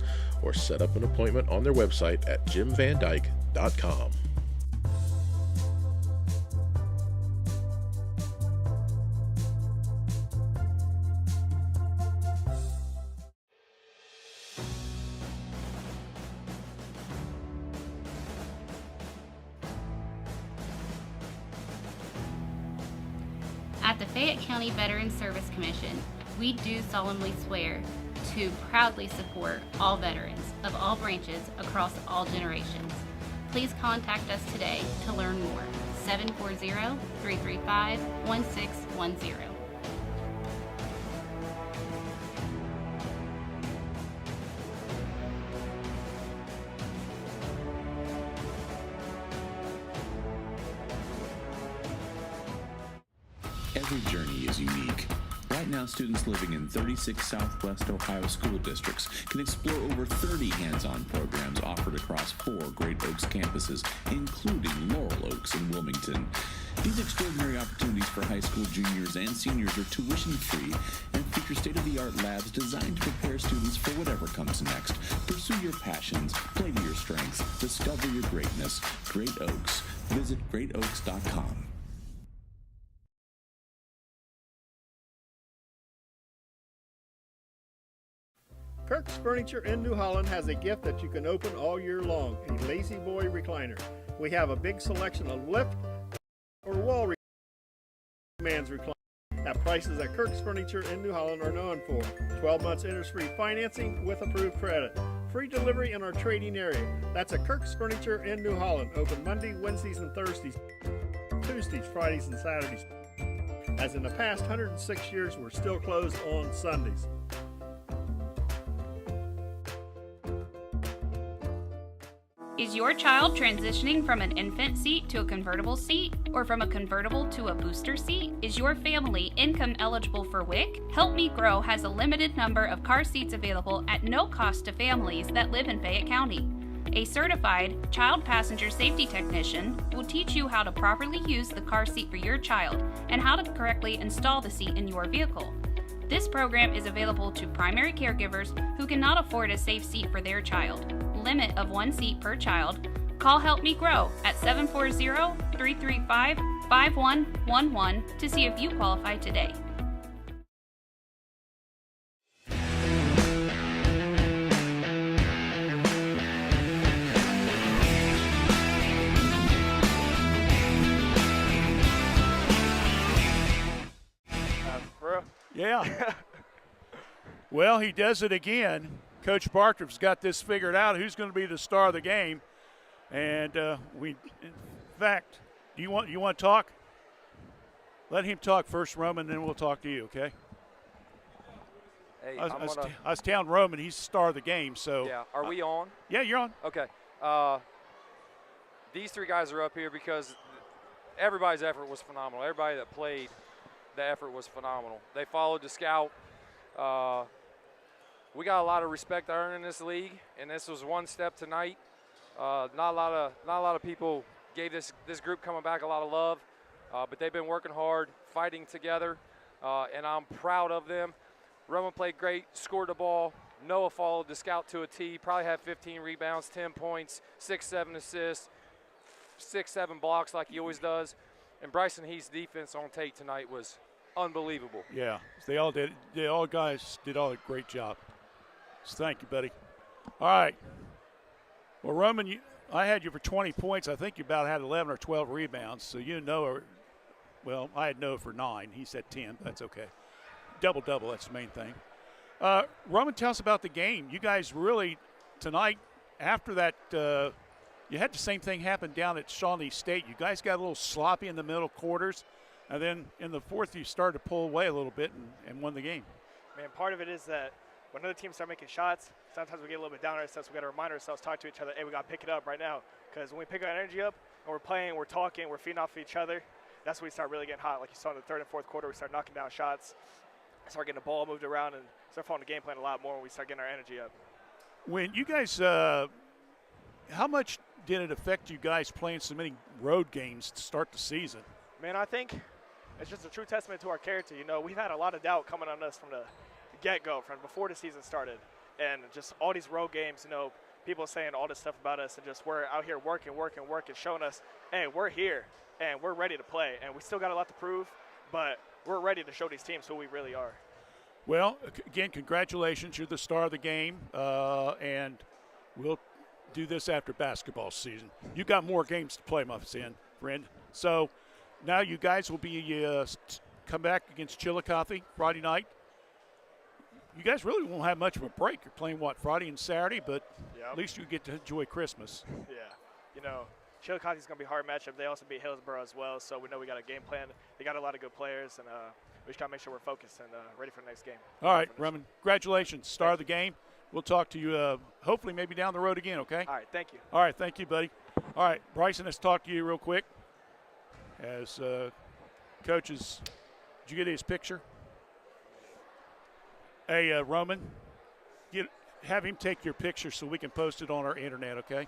or set up an appointment on their website at jimvandyke.com. At the Fayette County Veterans Service Commission, we do solemnly swear to proudly support all veterans of all branches across all generations. Please contact us today to learn more. 740-335-1610. Every journey is unique. Right now, students living in 36 Southwest Ohio school districts can explore over 30 hands-on programs offered across 4 Great Oaks campuses, including Laurel Oaks and Wilmington. These extraordinary opportunities for high school juniors and seniors are tuition-free and feature state-of-the-art labs designed to prepare students for whatever comes next. Pursue your passions, play to your strengths, discover your greatness. Great Oaks. Visit greatoaks.com. Kirk's Furniture in New Holland has a gift that you can open all year long, a Lazy Boy recliner. We have a big selection of lift or wall man's recliner at prices that Kirk's Furniture in New Holland are known for. 12 months interest-free financing with approved credit. Free delivery in our trading area. That's at Kirk's Furniture in New Holland. Open Monday, Wednesdays, and Thursdays. Tuesdays, Fridays, and Saturdays. As in the past 106 years, we're still closed on Sundays. Is your child transitioning from an infant seat to a convertible seat, or from a convertible to a booster seat? Is your family income eligible for WIC? Help Me Grow has a limited number of car seats available at no cost to families that live in Fayette County. A certified child passenger safety technician will teach you how to properly use the car seat for your child and how to correctly install the seat in your vehicle. This program is available to primary caregivers who cannot afford a safe seat for their child. Limit of 1 seat per child. Call Help Me Grow at 740-335-5111 to see if you qualify today. Yeah. Well, he does it again. Coach Bartrop's got this figured out. Who's going to be the star of the game? And in fact, do you want to talk? Let him talk first, Roman, then we'll talk to you. Okay? Hey, I was telling Roman he's the star of the game. So yeah, are we on? Yeah, you're on. Okay. These 3 guys are up here because everybody's effort was phenomenal. Everybody that played, the effort was phenomenal. They followed the scout. We got a lot of respect earned in this league, and this was one step tonight. Not a lot of people gave this group coming back a lot of love, but they've been working hard, fighting together, and I'm proud of them. Roman played great, scored the ball. Noah followed the scout to a T, probably had 15 rebounds, 10 points, 6-7 assists, 6-7 blocks like he always does. And Bryson Heath's defense on tape tonight was unbelievable. Yeah, they all did. All guys did a great job. So thank you, buddy. All right. Well, Roman, I had you for 20 points. I think you about had 11 or 12 rebounds. So you know, well, I had Noah for 9. He said 10. That's okay. Double-double, that's the main thing. Roman, tell us about the game. You guys really, tonight, after that, you had the same thing happen down at Shawnee State. You guys got a little sloppy in the middle quarters, and then in the fourth you started to pull away a little bit and won the game. Man, part of it is that when other teams start making shots, sometimes we get a little bit down on ourselves. We got to remind ourselves, talk to each other, hey, we got to pick it up right now. Because when we pick our energy up and we're playing, we're talking, we're feeding off each other, that's when we start really getting hot. Like you saw in the third and fourth quarter, we start knocking down shots, start getting the ball moved around, and start following the game plan a lot more when we start getting our energy up. When you guys, how much did it affect you guys playing so many road games to start the season? Man, I think it's just a true testament to our character. You know, we've had a lot of doubt coming on us from the get-go, from before the season started. And just all these road games, you know, people saying all this stuff about us, and just we're out here working, showing us, hey, we're here, and we're ready to play. And we still got a lot to prove, but we're ready to show these teams who we really are. Well, again, congratulations. You're the star of the game, and we'll do this after basketball season. You got more games to play, my friend. So now you guys will be come back against Chillicothe Friday night. You guys really won't have much of a break. You're playing, what, Friday and Saturday, but yep. At least you get to enjoy Christmas. Yeah. You know, Chillicothe's going to be a hard matchup. They also beat Hillsboro as well, so we know we got a game plan. They got a lot of good players, and we just got to make sure we're focused and ready for the next game. All right, Roman, congratulations. Star of the game. We'll talk to you hopefully maybe down the road again, okay? All right, thank you. All right, thank you, buddy. All right, Bryson, let's talk to you real quick as coaches Did you get his picture? Hey, Roman, have him take your picture so we can post it on our internet, okay?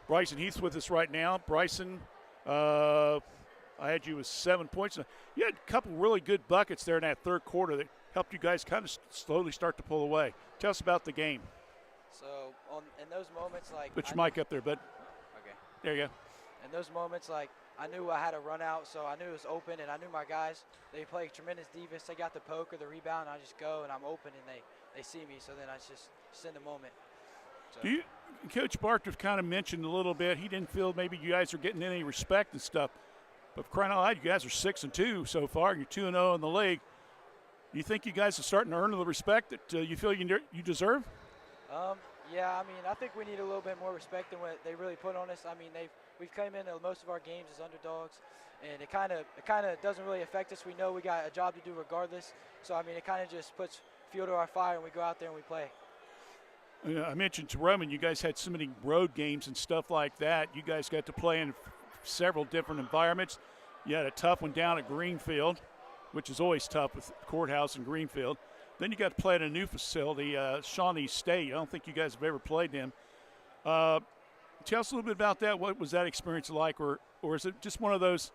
Bryson Heath's with us right now. Bryson, I had you with 7 points. You had a couple really good buckets there in that third quarter that helped you guys kind of slowly start to pull away. Tell us about the game. So in those moments, like, put your mic up there, bud. Okay. There you go. In those moments, like, I knew I had a run out, so I knew it was open, and I knew my guys, they play tremendous defense. They got the poke or the rebound, and I just go, and I'm open, and they see me. So then I just in the moment. So. Coach Barker kind of mentioned a little bit. He didn't feel maybe you guys are getting any respect and stuff. But for crying out loud, you guys are 6-2 so far. You're 2-0 in the league. Do you think you guys are starting to earn the respect that you feel you deserve? Yeah, I mean, I think we need a little bit more respect than what they really put on us. I mean, we've come into most of our games as underdogs, and it kind of doesn't really affect us. We know we got a job to do regardless. So I mean, it kind of just puts fuel to our fire, and we go out there and we play. I mentioned to Roman, you guys had so many road games and stuff like that. You guys got to play in several different environments. You had a tough one down at Greenfield, which is always tough with Courthouse and Greenfield. Then you got to play at a new facility, Shawnee State. I don't think you guys have ever played them. Tell us a little bit about that. What was that experience like, or is it just one of those,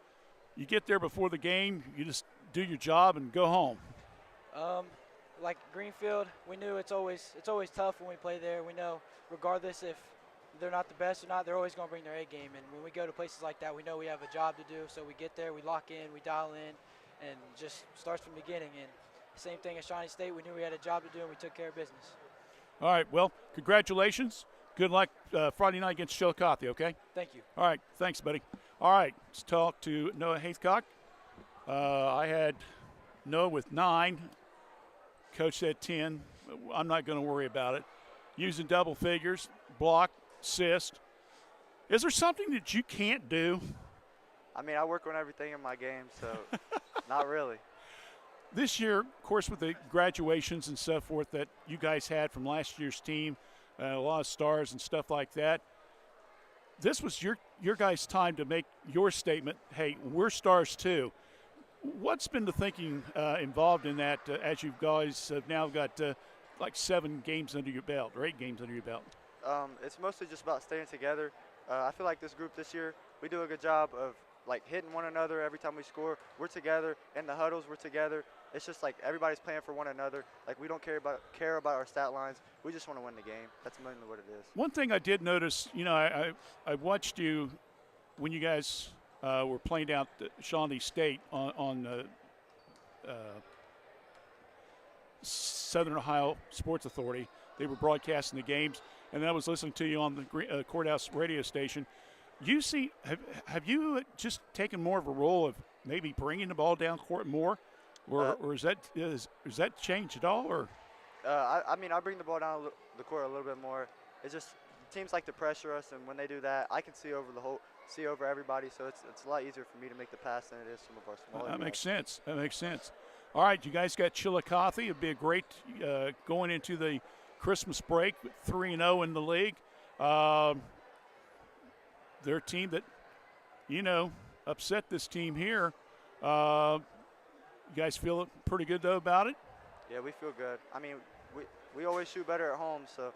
you get there before the game, you just do your job and go home? Like Greenfield, we knew it's always tough when we play there. We know regardless if they're not the best or not, they're always going to bring their A game. And when we go to places like that, we know we have a job to do. So we get there, we lock in, we dial in, and just starts from the beginning. And same thing at Shawnee State. We knew we had a job to do, and we took care of business. All right. Well, congratulations. Good luck Friday night against Chillicothe, okay? Thank you. All right. Thanks, buddy. All right. Let's talk to Noah Haithcock. I had Noah with 9. Coach said 10. I'm not going to worry about it. Using double figures, block, assist. Is there something that you can't do? I mean, I work on everything in my game, so not really. This year, of course, with the graduations and so forth that you guys had from last year's team, a lot of stars and stuff like that, this was your guys' time to make your statement, hey, we're stars too. What's been the thinking involved in that as you guys have now got like 7 games under your belt or 8 games under your belt? It's mostly just about staying together. I feel like this group this year, we do a good job of like hitting one another every time we score. We're together. In the huddles, we're together. It's just like everybody's playing for one another. Like we don't care about our stat lines. We just want to win the game. That's mainly what it is. One thing I did notice, I watched you when you guys were playing down at Shawnee State on Southern Ohio Sports Authority. They were broadcasting the games, and then I was listening to you on the Courthouse radio station. Have you just taken more of a role of maybe bringing the ball down court more, or is that changed at all? Or I mean, I bring the ball down the court a little bit more. It's just teams like to pressure us, and when they do that, I can see over everybody, so it's a lot easier for me to make the pass than it is some of our smaller guys. That makes sense. All right, you guys got Chillicothe. It'd be a great going into the Christmas break, 3-0 in the league. They're a team that, upset this team here. You guys feel pretty good, though, about it? Yeah, we feel good. I mean, we always shoot better at home, so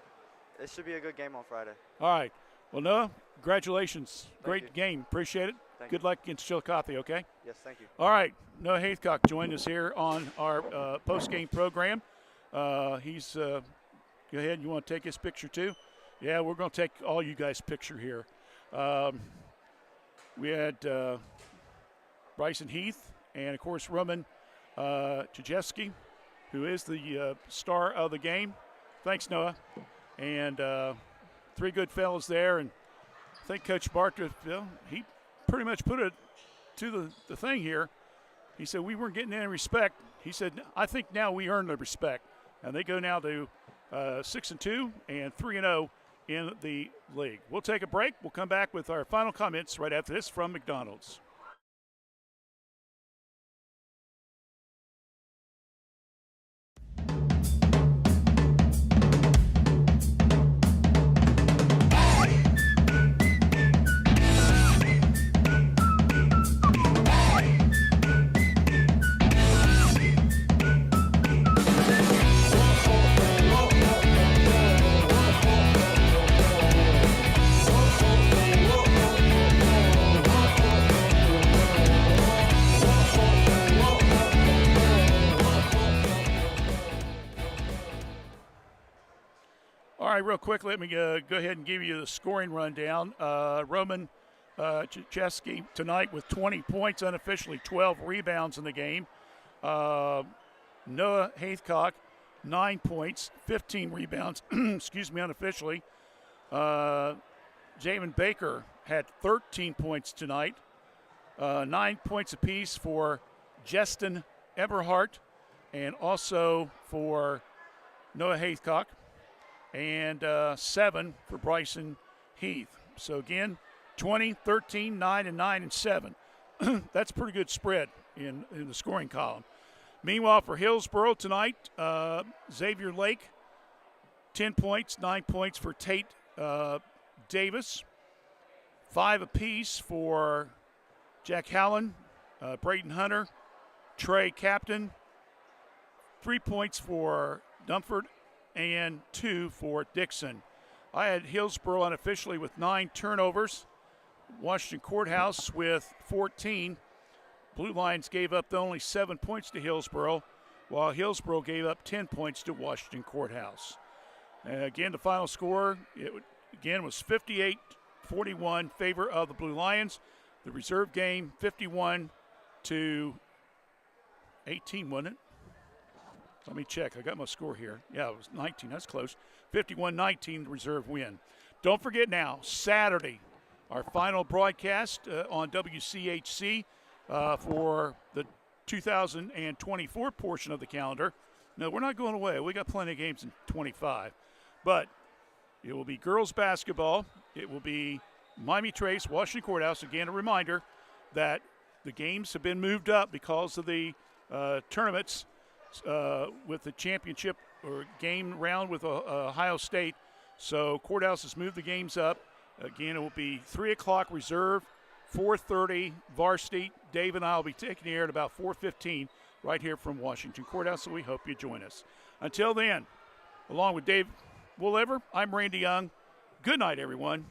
it should be a good game on Friday. All right. Well, Noah, congratulations. Thank you. Game. Appreciate it. Good luck against Chillicothe, okay? Yes, thank you. All right. Noah Haithcock joined us here on our post-game program. He's go ahead. You want to take his picture, too? Yeah, we're going to take all you guys' picture here. We had Bryson Heath and, of course, Roman Chajewski, who is the star of the game. Thanks, Noah. And 3 good fellas there. And I think Coach Barker, he pretty much put it to the thing here. He said we weren't getting any respect. He said, I think now we earn the respect. And they go now to 6-2 and 3-0 in the league. We'll take a break. We'll come back with our final comments right after this from McDonald's. All right, real quick, let me go ahead and give you the scoring rundown. Roman Chechesky tonight with 20 points, unofficially 12 rebounds in the game. Noah Haithcock, 9 points, 15 rebounds, unofficially. Jamin Baker had 13 points tonight. 9 points apiece for Justin Eberhardt and also for Noah Haithcock, and 7 for Bryson Heath. So again, 20, 13, 9, and 9, and 7. That's a pretty good spread in the scoring column. Meanwhile, for Hillsboro tonight, Xavier Lake, 10 points, 9 points for Tate Davis, 5 apiece for Jack Hallen, Brayton Hunter, Trey Captain, 3 points for Dumford, and 2 for Dixon. I had Hillsboro unofficially with 9 turnovers. Washington Courthouse with 14. Blue Lions gave up only 7 points to Hillsboro, while Hillsboro gave up 10 points to Washington Courthouse. Again, the final score, was 58-41 favor of the Blue Lions. The reserve game, 51-18, wasn't it? Let me check. I got my score here. Yeah, it was 19. That's close. 51-19, the reserve win. Don't forget now, Saturday, our final broadcast on WCHC for the 2024 portion of the calendar. No, we're not going away. We got plenty of games in 25. But it will be girls basketball. It will be Miami Trace, Washington Courthouse. Again, a reminder that the games have been moved up because of the tournaments with the championship or game round with Ohio State. So Courthouse has moved the games up. Again, it will be 3 o'clock reserve, 4:30 varsity. Dave and I will be taking the air at about 4:15 right here from Washington Courthouse, so we hope you join us. Until then, along with Dave Wooliver, I'm Randy Young. Good night, everyone.